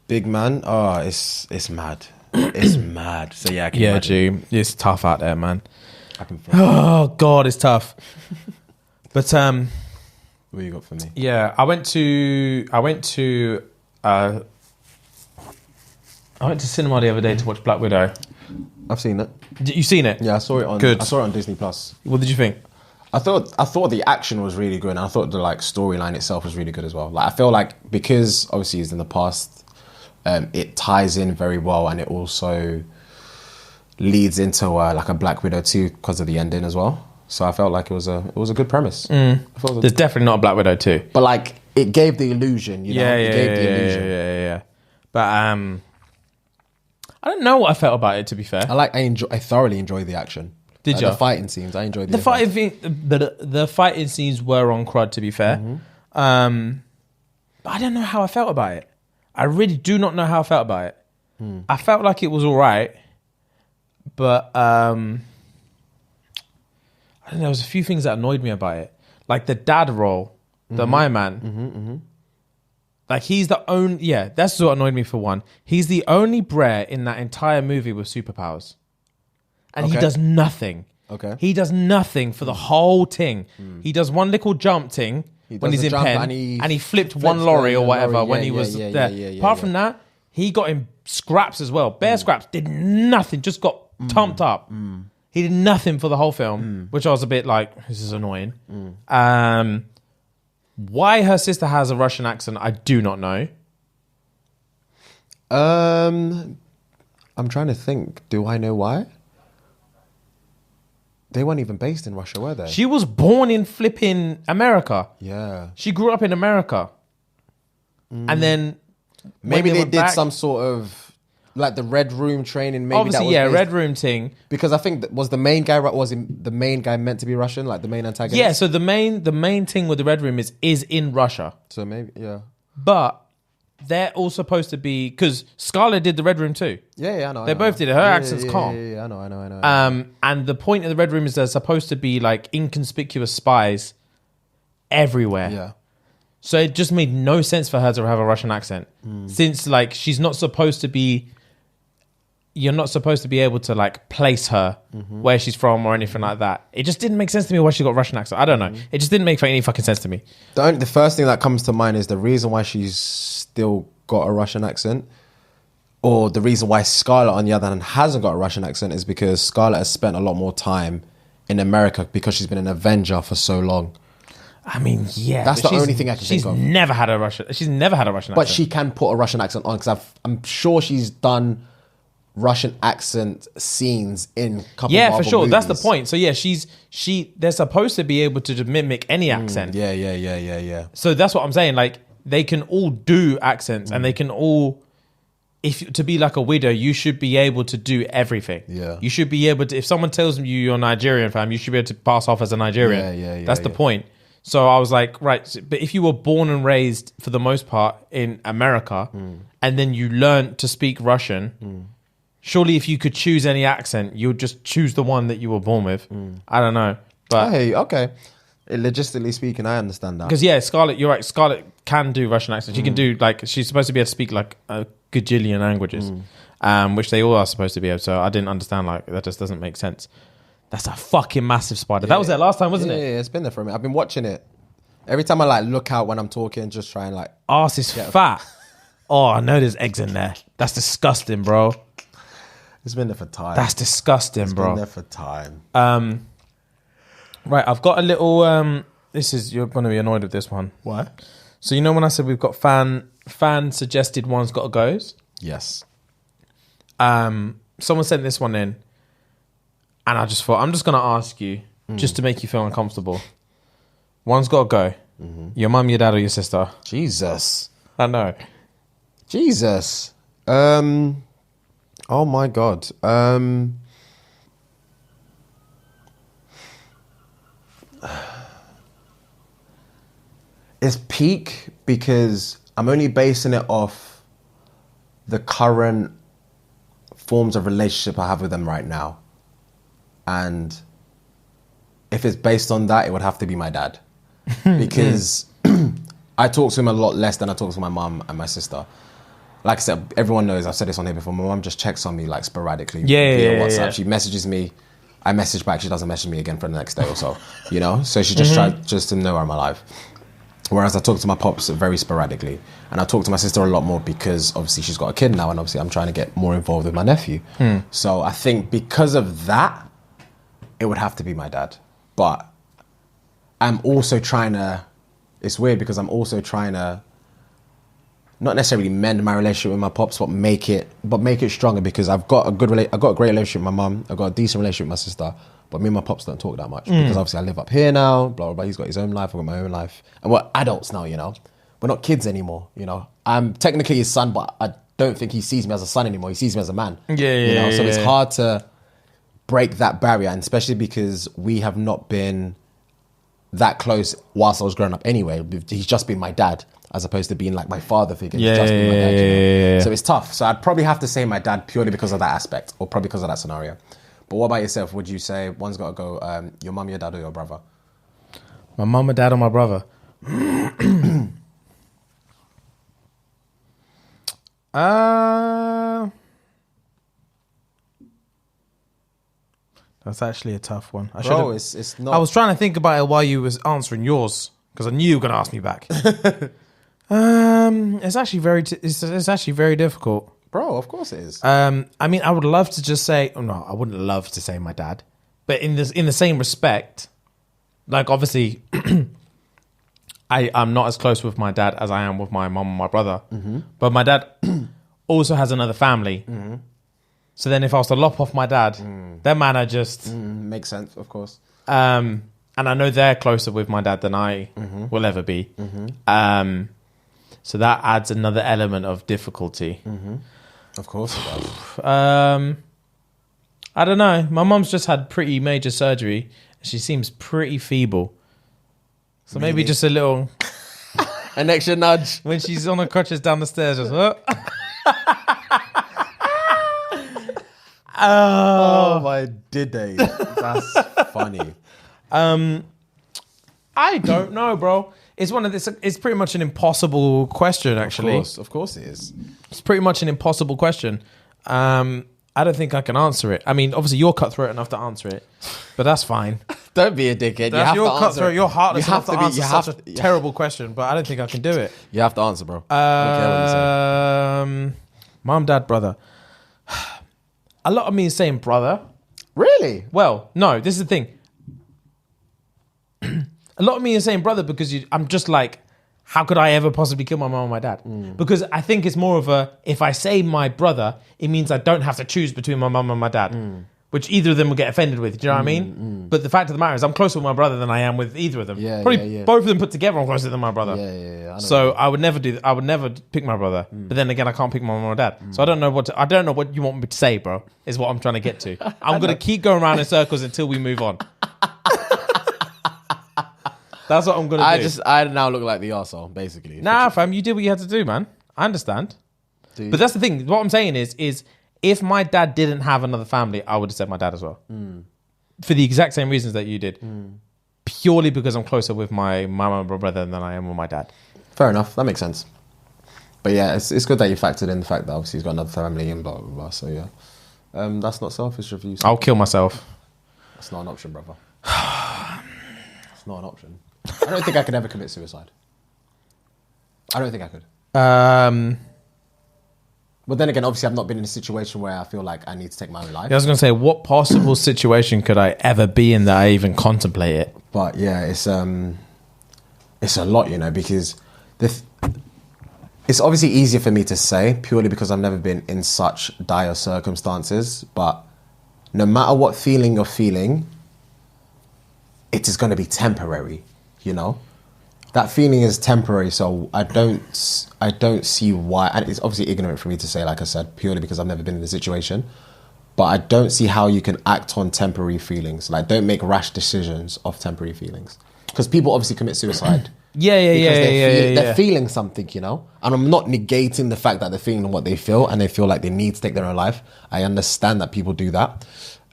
Big man. Oh, it's mad. It's mad. So yeah, I can imagine. G. It's tough out there, man. I can feel it. Oh God, it's tough. But What you got for me? yeah, I went to cinema the other day to watch Black Widow. I've seen it. You seen it? Yeah, I saw it on. Good. I saw it on Disney Plus. What did you think? I thought the action was really good, and I thought the like storyline itself was really good as well. Like I feel like because obviously it's in the past, it ties in very well, and it also leads into like a Black Widow 2 because of the ending as well. So I felt like it was a good premise. I thought it was There's definitely not a Black Widow 2. but like it gave the illusion, you know. Yeah, It gave the illusion. yeah. But I don't know what I felt about it, to be fair. I thoroughly enjoyed the action. Did Like, you? the fighting scenes? I enjoyed The fighting scenes were on crud, to be fair. But I don't know how I felt about it. I really do not know how I felt about it. I felt like it was all right, but I don't know. There was a few things that annoyed me about it, like the dad role, the my man. Like he's the only. Yeah, that's what annoyed me for one. He's the only Brer in that entire movie with superpowers, and he Okay. does nothing. Okay. He does nothing for the whole thing. He does one little jump thing when does he's the in jump Penn, and he flipped flips one lorry the or whatever lorry. when Yeah, he was yeah, there. yeah. Apart from that, he got him scraps as well. Bare scraps, did nothing, just got tumped up. He did nothing for the whole film, which I was a bit like, this is annoying. Why her sister has a Russian accent, I do not know. I'm trying to think. Do I know why? They weren't even based in Russia, were they? She was born in flipping America. Yeah. She grew up in America. And then Maybe when they went did back- some sort of like the Red Room training. Maybe obviously, that was yeah, based- Red Room thing. Because I think was the main guy the main guy meant to be Russian, like the main antagonist. Yeah, so the main thing with the Red Room is in Russia. So maybe But they're all supposed to be, because Scarlett did the Red Room too. Yeah, I know. They both did it. Her accent's calm. Yeah, I know. And the point of the Red Room is they're supposed to be like inconspicuous spies everywhere. Yeah. So it just made no sense for her to have a Russian accent. Since like she's not supposed to be, you're not supposed to be able to like place her where she's from or anything like that. It just didn't make sense to me why she got Russian accent. I don't know. It just didn't make any fucking sense to me. The first thing that comes to mind is the reason why she's still got a Russian accent, or the reason why Scarlett, on the other hand, hasn't got a Russian accent, is because Scarlett has spent a lot more time in America because she's been an Avenger for so long. I mean, yeah, That's but the only thing I can think of. She's never had a Russian accent. But she can put a Russian accent on because I'm sure she's done Russian accent scenes in a couple of for Marvel sure. That's the movies. point. So yeah, they're supposed to be able to mimic any accent. Yeah. So that's what I'm saying. Like they can all do accents, and they can all. If to be like a widow, you should be able to do everything. Yeah. You should be able to. If someone tells you you're Nigerian, fam, you should be able to pass off as a Nigerian. Yeah. That's the point. So I was like, right, but if you were born and raised for the most part in America, and then you learned to speak Russian, surely if you could choose any accent, you would just choose the one that you were born with. I don't know, but Hey, okay. Logistically speaking, I understand that. because yeah, Scarlett, you're right. Scarlett can do Russian accent. She can do like she's supposed to be able to speak like a gajillion languages, which they all are supposed to be able. So I didn't understand, like that just doesn't make sense. That's a fucking massive spider. That was there last time, wasn't it? Yeah, it's been there for a minute. I've been watching it. Every time I like look out when I'm talking, just try and like. Arse is fat. Oh, I know there's eggs in there. That's disgusting, bro. It's been there for time. That's disgusting, It's bro. been there for time. Right, I've got a little. You're going to be annoyed with this one. Why? So you know when I said we've got fan suggested ones got to goes. Yes. Someone sent this one in, and I just thought I'm just going to ask you just to make you feel uncomfortable. One's got to go. Your mum, your dad, or your sister. Jesus. I know. Jesus. Oh my God. It's peak because I'm only basing it off the current forms of relationship I have with them right now. And if it's based on that, it would have to be my dad. Because I talk to him a lot less than I talk to my mum and my sister. Like I said, everyone knows, I've said this on here before, my mum just checks on me like sporadically via WhatsApp. Yeah. She messages me, I message back, she doesn't message me again for the next day or so, you know? So she just tried just to know I'm alive. Whereas I talk to my pops very sporadically. And I talk to my sister a lot more because obviously she's got a kid now and obviously I'm trying to get more involved with my nephew. So I think because of that, it would have to be my dad. But I'm also trying to, it's weird because I'm also trying to not necessarily mend my relationship with my pops, but make it stronger, because I've got a great relationship with my mum. I've got a decent relationship with my sister, but me and my pops don't talk that much because obviously I live up here now. Blah blah blah. He's got his own life. I've got my own life, and we're adults now. You know, we're not kids anymore. You know, I'm technically his son, but I don't think he sees me as a son anymore. He sees me as a man. Yeah. So it's hard to break that barrier, and especially because we have not been that close whilst I was growing up anyway. He's just been my dad, as opposed to being like my father figure. He's just been my dad, you know? So it's tough. So I'd probably have to say my dad purely because of that aspect, or probably because of that scenario. But what about yourself? Would you say one's got to go your mum, your dad, or your brother? My mum, my dad, or my brother? That's actually a tough one. It's not. I was trying to think about it while you was answering yours, because I knew you were going to ask me back. It's actually it's actually very difficult. Bro, of course it is. I mean, I would love to just say, no, I wouldn't love to say my dad, but in the same respect, like obviously, I'm not as close with my dad as I am with my mum and my brother, but my dad also has another family. So then if I was to lop off my dad, that man I just... makes sense, of course. And I know they're closer with my dad than I will ever be. So that adds another element of difficulty. Of course it does. I don't know. My mum's just had pretty major surgery. She seems pretty feeble. So maybe just a little... An extra nudge. When she's on her crutches down the stairs, just... Oh my did they? That's funny. I don't know, bro. It's one of this. It's pretty much an impossible question, actually. Of course it is. It's pretty much an impossible question. I don't think I can answer it. I mean, obviously you're cutthroat enough to answer it, but that's fine. Don't be a dickhead. That's you have to cutthroat. answer. You're heartless You have enough to answer you have such a terrible question, but I don't think I can do it. You have to answer, bro. I don't care what you say. Mom, dad, brother. A lot of me is saying brother. Really? Well, no, this is the thing. A lot of me is saying brother because I'm just like, how could I ever possibly kill my mom and my dad? Because I think it's more of a, if I say my brother, it means I don't have to choose between my mom and my dad, which either of them will get offended with. Do you know what I mean? But the fact of the matter is I'm closer with my brother than I am with either of them. Probably both of them put together I'm closer than my brother. Yeah. So I would never do that. I would never pick my brother. But then again, I can't pick my mom or dad. So I don't know what you want me to say, bro, is what I'm trying to get to. I'm going to keep going around in circles until we move on. That's what I'm going to do. I now look like the arsehole, basically. Nah, fam, you did what you had to do, man. I understand. Dude. But that's the thing. What I'm saying is if my dad didn't have another family, I would have said my dad as well. For the exact same reasons that you did. Purely because I'm closer with my mum and my brother than I am with my dad. Fair enough. That makes sense. But yeah, it's good that you factored in the fact that obviously he's got another family and blah, blah, blah. So yeah. That's not selfish of you. I'll kill myself. That's not an option, brother. It's not an option. I don't think I could ever commit suicide. I don't think I could. But then again, obviously I've not been in a situation where I feel like I need to take my own life. I was going to say, what possible situation could I ever be in that I even contemplate it? But yeah, it's a lot, you know, because it's obviously easier for me to say purely because I've never been in such dire circumstances. But no matter what feeling you're feeling, it is going to be temporary, you know? That feeling is temporary, so I don't see why, and it's obviously ignorant for me to say, like I said, purely because I've never been in the situation, but I don't see how you can act on temporary feelings. Like, don't make rash decisions of temporary feelings. Because people obviously commit suicide. They're feeling something, you know? And I'm not negating the fact that they're feeling what they feel and they feel like they need to take their own life. I understand that people do that,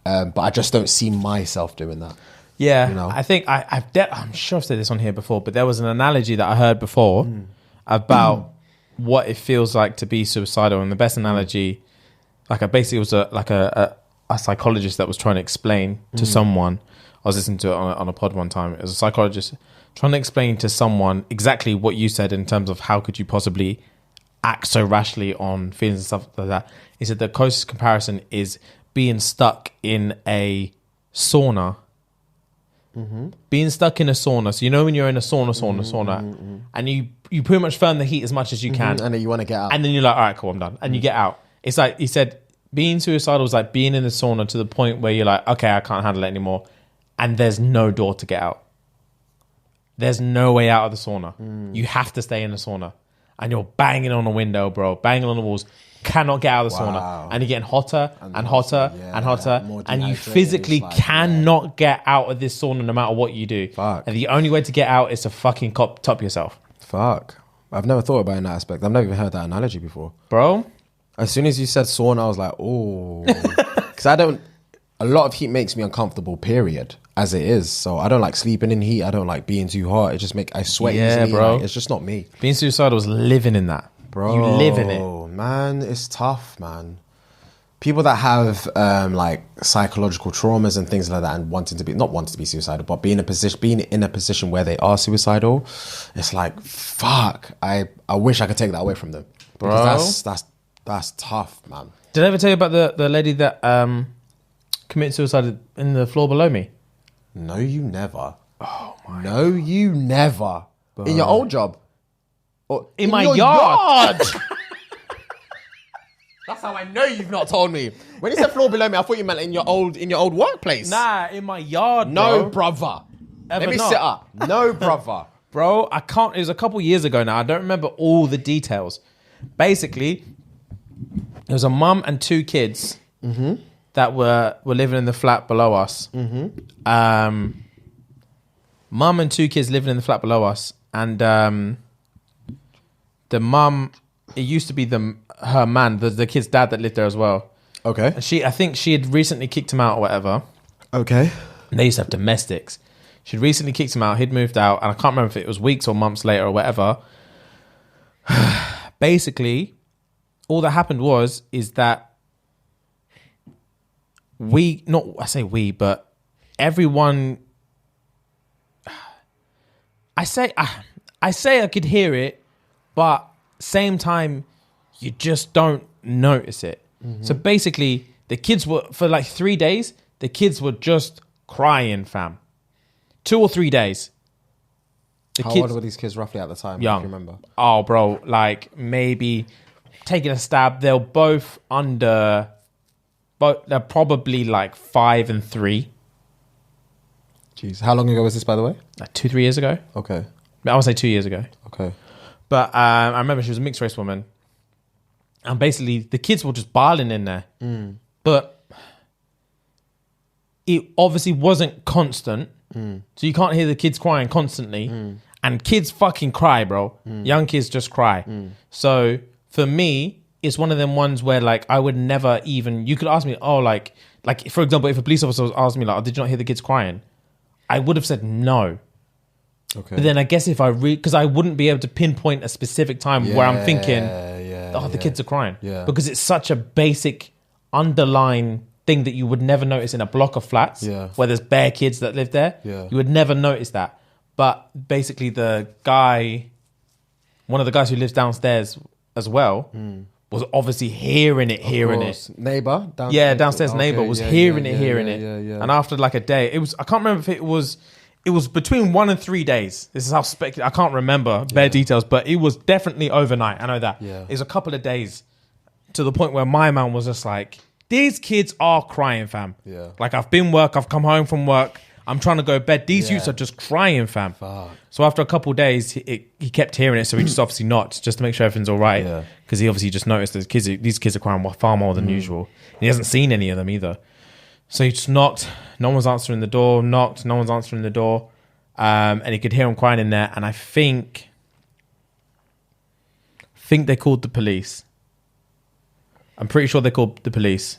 but I just don't see myself doing that. Yeah, you know? I think I'm sure I've said this on here before, but there was an analogy that I heard before about what it feels like to be suicidal, and the best analogy, basically was a psychologist that was trying to explain to someone. I was listening to it on a pod one time. It was a psychologist trying to explain to someone exactly what you said in terms of how could you possibly act so rashly on feelings and stuff like that. He said the closest comparison is being stuck in a sauna being stuck in a sauna. So you know when you're in a sauna, and you pretty much firm the heat as much as you can, And then you want to get out. and then you're like, all right, cool, I'm done, and you get out. It's like he said, being suicidal is like being in the sauna to the point where you're like, okay, I can't handle it anymore, and there's no door to get out. There's no way out of the sauna. You have to stay in the sauna, and you're banging on the window, bro, banging on the walls. Cannot get out of the sauna, and you're getting hotter and hotter and hotter, and you physically cannot get out of this sauna no matter what you do. Fuck. And the only way to get out is to fucking top yourself. Fuck. I've never thought about it in that aspect. I've never even heard that analogy before. Bro, As soon as you said sauna, I was like, oh. Because a lot of heat makes me uncomfortable, period, as it is. So I don't like sleeping in heat. I don't like being too hot. It just I sweat easily. bro. Like, it's just not me. Being suicidal is living in that. Bro, you live in it. Man, it's tough, man. People that have like psychological traumas and things like that, and not wanting to be suicidal, but being in a position where they are suicidal, it's like, fuck. I wish I could take that away from them, because that's tough, man. Did I ever tell you about the lady that committed suicide in the floor below me? No, you never. Oh my! No, you never. Bro. In your old job. Or in my yard. That's how I know you've not told me. When you said floor below me, I thought you meant in your old workplace. Nah, in my yard, no, bro. brother. Ever Let me not. sit up. No, brother. Bro, I can't. It was a couple years ago now. I don't remember all the details. Basically, there was a mum and two kids that were living in the flat below us. Mum and two kids living in the flat below us, and the mum, it used to be her man, the kid's dad that lived there as well. Okay. And I think she had recently kicked him out or whatever. Okay. And they used to have domestics. She'd recently kicked him out. He'd moved out, and I can't remember if it was weeks or months later or whatever. Basically, all that happened is that but everyone. I say I could hear it, but same time, you just don't notice it. So basically, the kids were, for like 3 days, the kids were just crying, fam. 2 or 3 days. How old were these kids roughly at the time? Young. If you remember? Oh, bro, like maybe taking a stab. They're both under, but they're probably like 5 and 3. Jeez. How long ago was this, by the way? Like 2-3 years ago. Okay. I would say 2 years ago. Okay. But I remember she was a mixed race woman. And basically, the kids were just barling in there. But it obviously wasn't constant. So you can't hear the kids crying constantly. And kids fucking cry, bro. Young kids just cry. So for me, it's one of them ones where like I would never even... You could ask me, oh, like for example, if a police officer was asking me like, oh, did you not hear the kids crying? I would have said no. Okay. But then I guess if I because I wouldn't be able to pinpoint a specific time where I'm thinking, the kids are crying. Yeah. Because it's such a basic underlying thing that you would never notice in a block of flats where there's bare kids that live there. Yeah. You would never notice that. But basically one of the guys who lives downstairs as well, was obviously hearing it. Neighbor? Downstairs neighbor was hearing it. Yeah. And after like a day, I can't remember if it was between 1 and 3 days. This is how I can't remember bare details, but it was definitely overnight. I know that. Yeah. It was a couple of days to the point where my man was just like, these kids are crying, fam. Yeah. Like I've come home from work. I'm trying to go to bed. These youths are just crying, fam. Fuck. So after a couple of days, he kept hearing it. So he just obviously knocked just to make sure everything's all right. Yeah. Because he obviously just noticed that these kids are crying far more than usual. And he hasn't seen any of them either. So he just knocked. No one's answering the door. Knocked. No one's answering the door. And he could hear him crying in there. And I think they called the police. I'm pretty sure they called the police.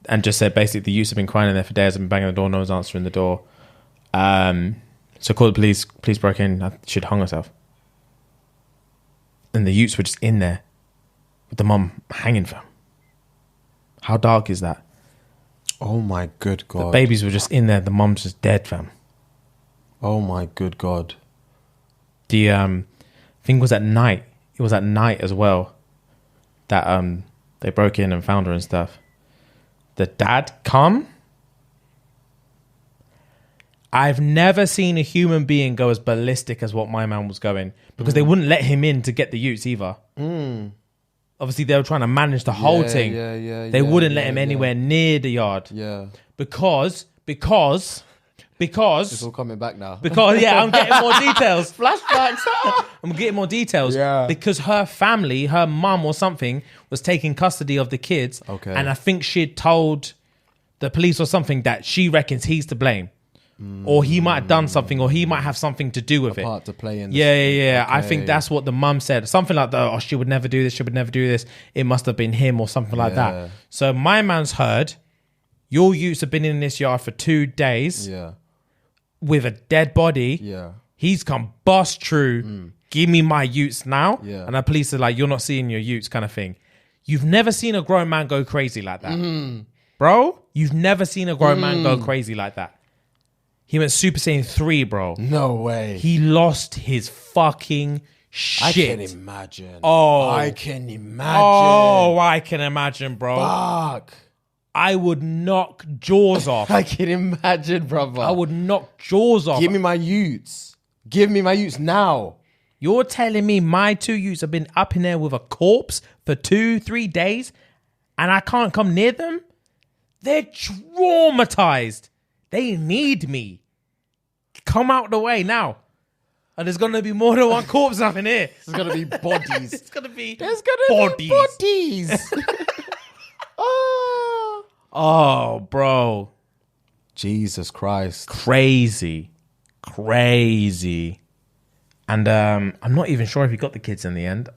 And just said basically the youths have been crying in there for days. I've been banging the door. No one's answering the door. So called the police. Police broke in. She'd hung herself. And the youths were just in there with the mum hanging from. How dark is that? Oh my good God. The babies were just in there. The mum's just dead, fam. Oh my good God. The thing was at night. It was at night as well that they broke in and found her and stuff. The dad come. I've never seen a human being go as ballistic as what my man was going, because they wouldn't let him in to get the utes either. Obviously, they were trying to manage the whole thing. They wouldn't let him anywhere near the yard. Yeah. Because It's all coming back now. I'm getting more details. Flashbacks. I'm getting more details. Yeah. Because her family, her mum or something, was taking custody of the kids. Okay. And I think she'd told the police or something that she reckons he's to blame. Or he might have done something, or he might have something to do with it. Part to play in this. Yeah. Okay. I think that's what the mum said. Something like that. Oh, she would never do this. She would never do this. It must have been him or something like that. So my man's heard, your youths have been in this yard for 2 days. Yeah. With a dead body. Yeah. He's come bust through. Give me my utes now. Yeah. And the police are like, you're not seeing your utes, kind of thing. You've never seen a grown man go crazy like that. Bro, you've never seen a grown man go crazy like that. He went Super Saiyan 3, bro. No way. He lost his fucking shit. I can imagine. Oh. I can imagine. Oh, I can imagine, bro. Fuck. I would knock jaws off. I can imagine, brother. I would knock jaws off. Give me my utes. Give me my utes now. You're telling me my 2 utes have been up in there with a corpse for 2-3 days and I can't come near them? They're traumatized. They need me. Come out the way now. And there's going to be more than one corpse up in here. There's going to be bodies. It's going to be There's going to be bodies. Oh, bro. Jesus Christ. Crazy. And I'm not even sure if he got the kids in the end.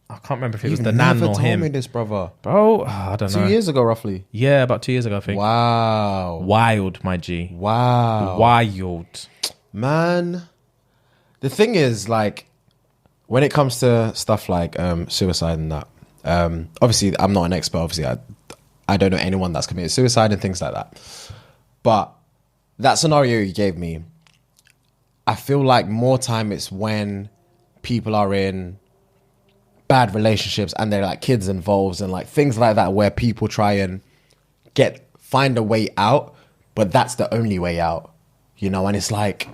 I can't remember if it was the nan or him. You never told me this, brother. Bro, I don't know. 2 years ago, roughly. Yeah, about 2 years ago, I think. Wow. Wild, my G. Wow. Wild. Man. The thing is, like, when it comes to stuff like suicide and that, obviously, I'm not an expert. Obviously, I don't know anyone that's committed suicide and things like that. But that scenario you gave me, I feel like more time it's when people are in bad relationships and they're like kids involved and like things like that, where people try and find a way out, but that's the only way out, you know. And it's like,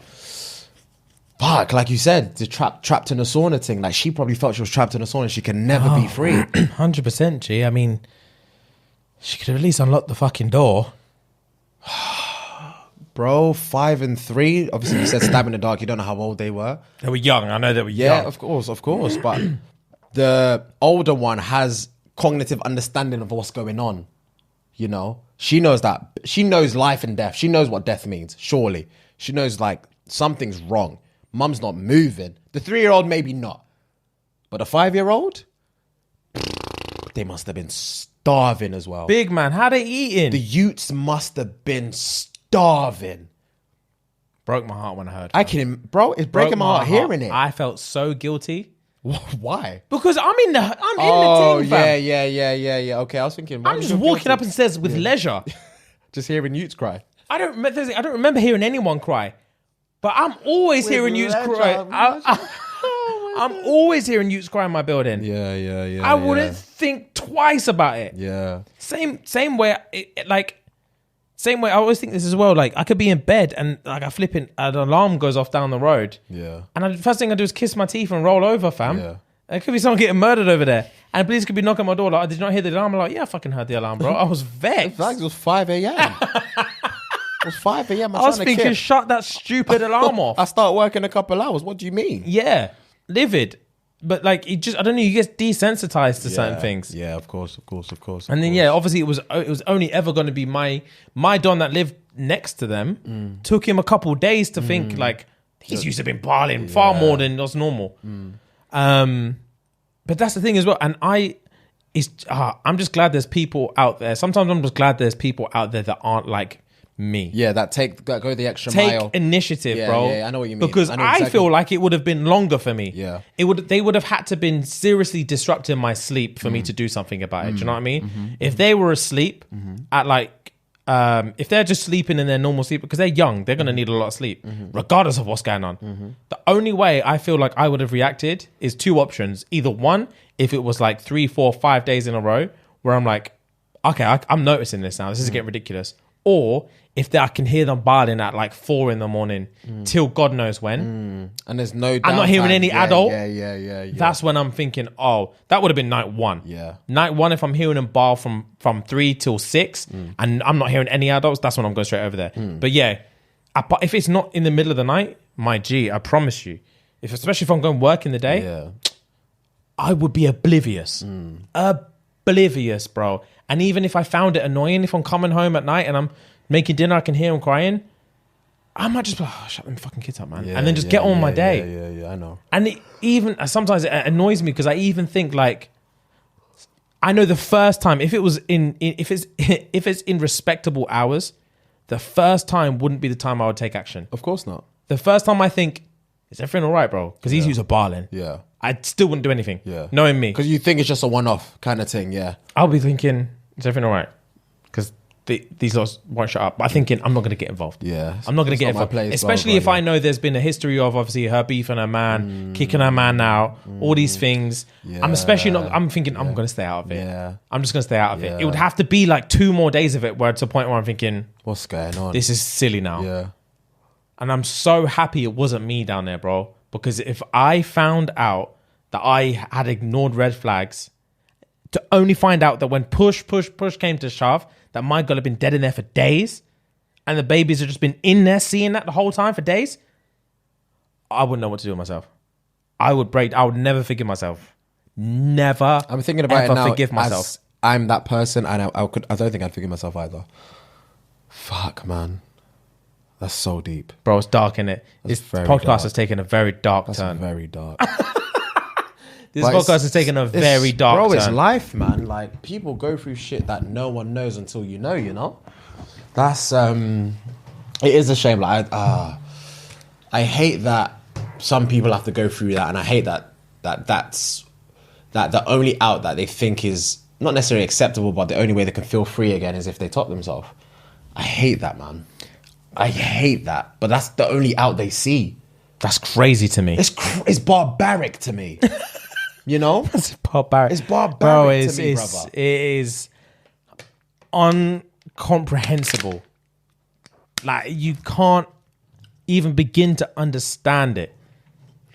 fuck, like you said, the trapped in a sauna thing. Like, she probably felt she was trapped in a sauna. She can never be free. 100%, G. I mean, she could have at least unlocked the fucking door. Bro, 5 and 3. Obviously, you said stab in the dark. You don't know how old they were. They were young. I know they were young. Yeah, of course. But the older one has cognitive understanding of what's going on. You know, she knows that. She knows life and death. She knows what death means. Surely, she knows like something's wrong. Mum's not moving. The 3-year-old maybe not, but a 5-year-old, they must have been starving as well. Big man, how they eating? The youths must have been starving. Broke my heart when I heard. Bro, it's breaking my heart hearing it. I felt so guilty. Why? Because I'm in the team, fam. Yeah. Okay, I was thinking. I'm just walking up and stairs with leisure. Just hearing youths cry. I don't remember hearing anyone cry, but I'm always hearing youths cry. I'm always hearing youths cry in my building. Yeah. I wouldn't think twice about it. Yeah. Same way. Same way. I always think this as well. Like, I could be in bed and like an alarm goes off down the road. Yeah. And the first thing I do is kiss my teeth and roll over, fam. Yeah. It could be someone getting murdered over there. And police could be knocking on my door like, "Oh, did you not hear the alarm?" I'm like, "Yeah, I fucking heard the alarm, bro." I was vexed. It was 5 a.m. It was 5 a.m. I was thinking, shut that stupid alarm off. I start working a couple hours. What do you mean? Yeah. Livid. But like, I don't know, you get desensitized to certain things. Yeah, of course. And then, obviously it was only ever going to be my Don that lived next to them. Took him a couple of days to think like, these used to have been barling far more than was normal. But that's the thing as well. And I'm just glad there's people out there. Sometimes I'm just glad there's people out there that aren't like me. Yeah, that go the extra mile. Take initiative, bro. Yeah, I know what you mean. Because I feel like it would have been longer for me. Yeah. They would have had to been seriously disrupting my sleep for me to do something about it. Do you know what I mean? If they were asleep at like, if they're just sleeping in their normal sleep, because they're young, they're going to need a lot of sleep, regardless of what's going on. The only way I feel like I would have reacted is 2 options. Either one, if it was like 3, 4, 5 days in a row, where I'm like, okay, I'm noticing this now. This is getting ridiculous. or if I can hear them barling at like 4 a.m. till God knows when. And there's no I'm not hearing any adult. Yeah. That's when I'm thinking, oh, that would have been night 1. Yeah. Night 1, if I'm hearing them bawl from 3 till 6 and I'm not hearing any adults, that's when I'm going straight over there. But yeah, if it's not in the middle of the night, my G, I promise you, especially if I'm going work in the day, I would be oblivious. Oblivious, bro. And even if I found it annoying, if I'm coming home at night and I'm making dinner, I can hear them crying, I might just be like, oh, shut them fucking kids up, man. And then just get on my day. Yeah, I know. And sometimes it annoys me because I even think like, I know the first time, if it's in respectable hours, the first time wouldn't be the time I would take action. Of course not. The first time I think, is everything all right, bro? Because these dudes are barling. Yeah. I still wouldn't do anything. Yeah. Knowing me. Because you think it's just a one-off kind of thing, yeah. I'll be thinking, is everything all right? Because these lots won't shut up. But I'm thinking, I'm not going to get involved. Yeah. I'm not going to get involved. Especially if I know there's been a history of obviously her beef and her man, kicking her man out, all these things. Yeah. I'm thinking, I'm going to stay out of it. Yeah. I'm just going to stay out of it. It would have to be like 2 more days of it where it's a point where I'm thinking, what's going on? This is silly now. Yeah. And I'm so happy it wasn't me down there, bro. Because if I found out that I had ignored red flags, to only find out that when push came to shove, that my girl had been dead in there for days, and the babies had just been in there seeing that the whole time for days, I wouldn't know what to do with myself. I would never forgive myself. Never. I'm thinking about it now. Forgive myself. I'm that person, and I don't think I'd forgive myself either. Fuck, man. That's so deep. Bro, it's dark, innit? This podcast has taken a very dark turn. Very dark. This podcast has taken a very dark turn. Bro, it's life, man. Like, people go through shit that no one knows until you know? That's, it is a shame. Like, I hate that some people have to go through that, and I hate that's the only out that they think is not necessarily acceptable, but the only way they can feel free again is if they top themselves. I hate that, man. I hate that, but that's the only out they see. That's crazy to me. It's barbaric to me. You know? It's barbaric. It's barbaric to me, brother. It is incomprehensible. Like, you can't even begin to understand it.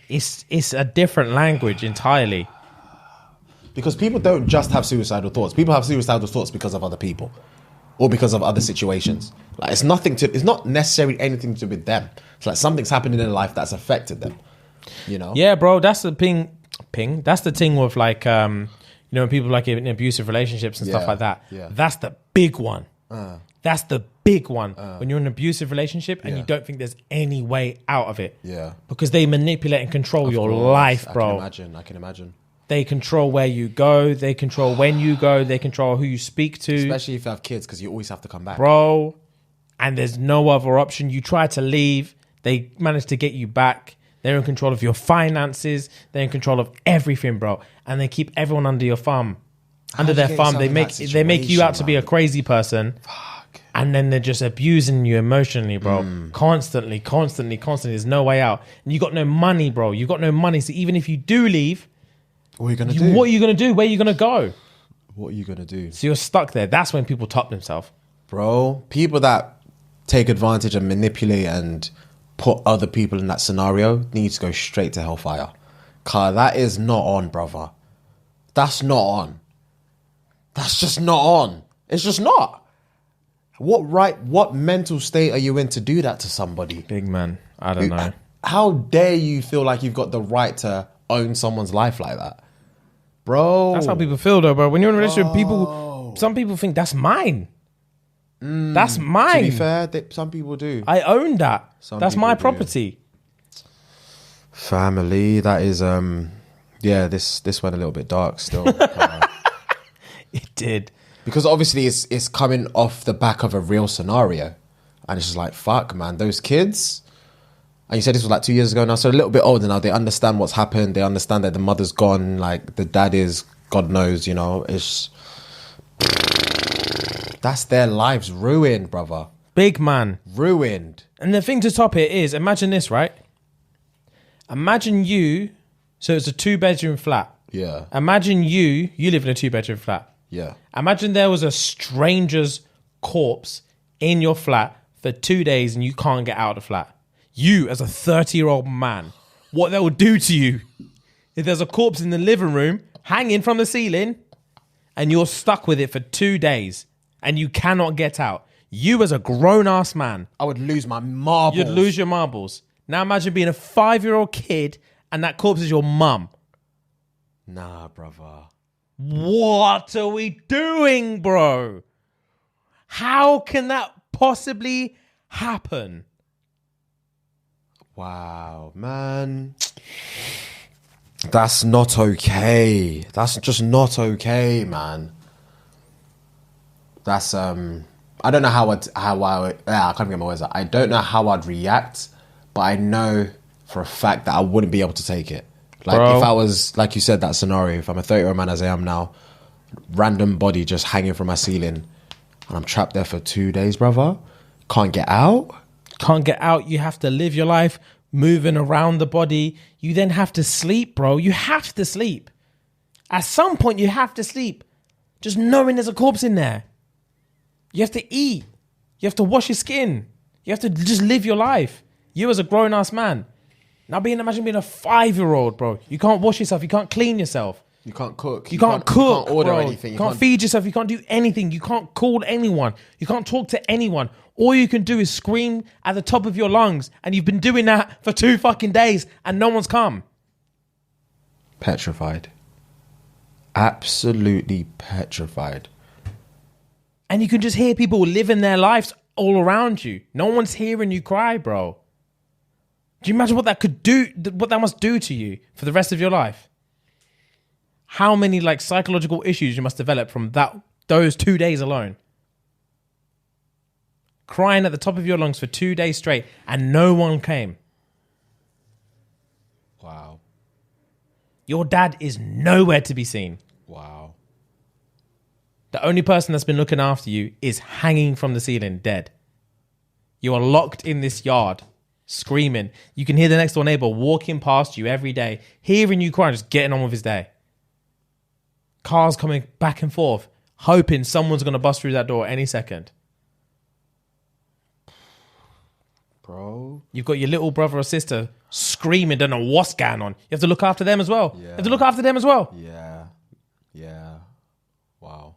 It's a different language entirely. Because people don't just have suicidal thoughts. People have suicidal thoughts because of other people. Or because of other situations. Like, it's not necessarily anything to do with them. It's like something's happened in their life that's affected them. You know? Yeah, bro, that's the ping. That's the thing with like, when people like in abusive relationships and stuff like that. Yeah. That's the big one. That's the big one. When you're in an abusive relationship and you don't think there's any way out of it. Yeah. Because they manipulate and control your life, bro. I can imagine. They control where you go. They control when you go. They control who you speak to. Especially if you have kids, because you always have to come back. Bro, and there's no other option. You try to leave. They manage to get you back. They're in control of your finances. They're in control of everything, bro. And they keep everyone under your thumb. Under their thumb. They make you out to be a crazy person. Fuck. And then they're just abusing you emotionally, bro. Constantly. There's no way out. And you got no money, bro. You got no money. So even if you do leave, what are you gonna do? What are you gonna do? Where are you gonna go? What are you gonna do? So you're stuck there. That's when people top themselves. Bro, people that take advantage and manipulate and put other people in that scenario need to go straight to hellfire. Car, that is not on, brother. That's not on. That's just not on. It's just not. What mental state are you in to do that to somebody? Big man, I don't know. How dare you feel like you've got the right to own someone's life like that? Bro. That's how people feel though, bro. When you're in a relationship, some people think that's mine. That's mine. To be fair, some people do. I own that. That's my property. Family, that is, this went a little bit dark still. It did. Because obviously it's coming off the back of a real scenario. And it's just like, fuck, man, those kids. And you said this was like 2 years ago now, so a little bit older now. They understand what's happened. They understand that the mother's gone, like the dad is, God knows, it's... That's their lives ruined, brother. Big man. Ruined. And the thing to top it is, imagine this, right? Imagine you, so it's a 2-bedroom flat. Yeah. Imagine you live in a 2-bedroom flat. Yeah. Imagine there was a stranger's corpse in your flat for 2 days and you can't get out of the flat. You, as a 30-year-old man, what that will do to you if there's a corpse in the living room hanging from the ceiling and you're stuck with it for 2 days and you cannot get out. You, as a grown-ass man, I would lose my marbles. you'd lose your marbles. Now imagine being a 5-year-old kid and that corpse is your mum. Nah, brother. What are we doing, bro? How can that possibly happen? Wow, man. That's not okay. That's just not okay, man. That's I don't know how I can't even get my words out. I don't know how I'd react, but I know for a fact that I wouldn't be able to take it. Like, Bro. if I was, like you said, that scenario, if I'm a 30-year-old man as I am now, random body just hanging from my ceiling, and I'm trapped there for 2 days, brother. Can't get out. Can't get out. You have to live your life moving around the body. You then have to sleep, bro. You have to sleep. At some point, you have to sleep. Just knowing there's a corpse in there. You have to eat. You have to wash your skin. You have to just live your life. You as a grown-ass man. Now imagine being a 5-year-old, bro. You can't wash yourself. You can't clean yourself. You can't cook. You can't cook, You can't order bro. anything. You can't feed yourself. You can't do anything. You can't call anyone. You can't talk to anyone. All you can do is scream at the top of your lungs. And you've been doing that for 2 fucking days and no one's come. Petrified. Absolutely petrified. And you can just hear people living their lives all around you. No one's hearing you cry, bro. Do you imagine what that could do, what that must do to you for the rest of your life? How many like psychological issues you must develop from those 2 days alone? Crying at the top of your lungs for 2 days straight and no one came. Wow. Your dad is nowhere to be seen. Wow. The only person that's been looking after you is hanging from the ceiling, dead. You are locked in this yard, screaming. You can hear the next door neighbor walking past you every day, hearing you crying, just getting on with his day. Cars coming back and forth, hoping someone's going to bust through that door any second. Bro. You've got your little brother or sister screaming, don't know what's going on. You have to look after them as well. Yeah. You have to look after them as well. Yeah. Yeah. Wow.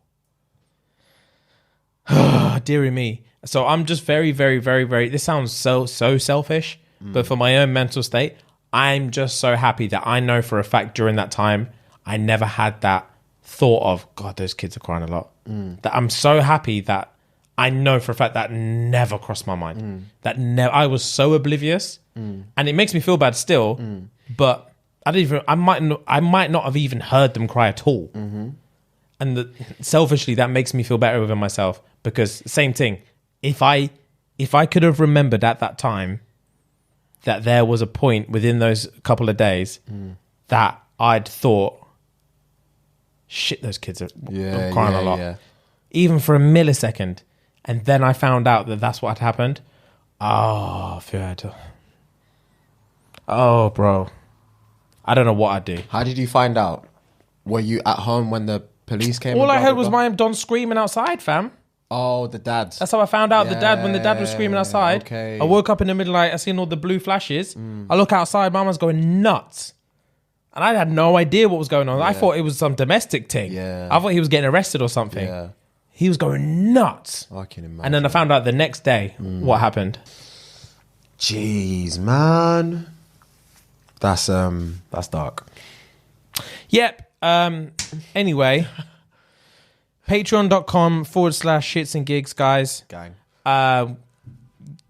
Dearie me. So I'm just very, very, very, very, this sounds so selfish, but for my own mental state, I'm just so happy that I know for a fact during that time, I never had that thought of, God, those kids are crying a lot. That I'm so happy that I know for a fact that never crossed my mind. That I was so oblivious, and it makes me feel bad still, but I might not have even heard them cry at all. And selfishly, that makes me feel better within myself, because same thing. If I could have remembered at that time that there was a point within those couple of days that I'd thought, shit, those kids are crying a lot. Yeah. Even for a millisecond. And then I found out that that's what had happened. Oh, bro. I don't know what I'd do. How did you find out? Were you at home when the police came? All I heard was my Don screaming outside, fam. Oh, the dad. That's how I found out when the dad was screaming outside. Okay. I woke up in the middle of the night, I seen all the blue flashes. I look outside, mama's going nuts. And I had no idea what was going on. I thought it was some domestic thing. Yeah. I thought he was getting arrested or something. Yeah. He was going nuts. I can imagine. And then I found out the next day what happened. Jeez, man. That's dark. Yep. Anyway, patreon.com/ShxtsnGigs, guys. Gang.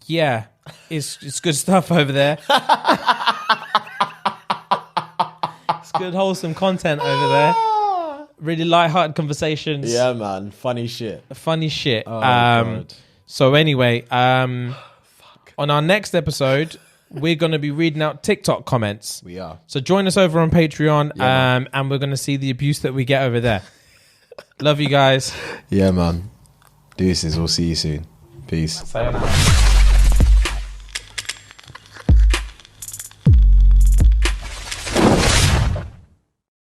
Yeah, it's good stuff over there. It's good, wholesome content over there. Really light-hearted conversations. Yeah, man. Funny shit. Oh, God. So anyway, on our next episode, we're going to be reading out TikTok comments. We are. So join us over on Patreon, and we're going to see the abuse that we get over there. Love you guys. Yeah, man. Deuces. We'll see you soon. Peace. Sayonara.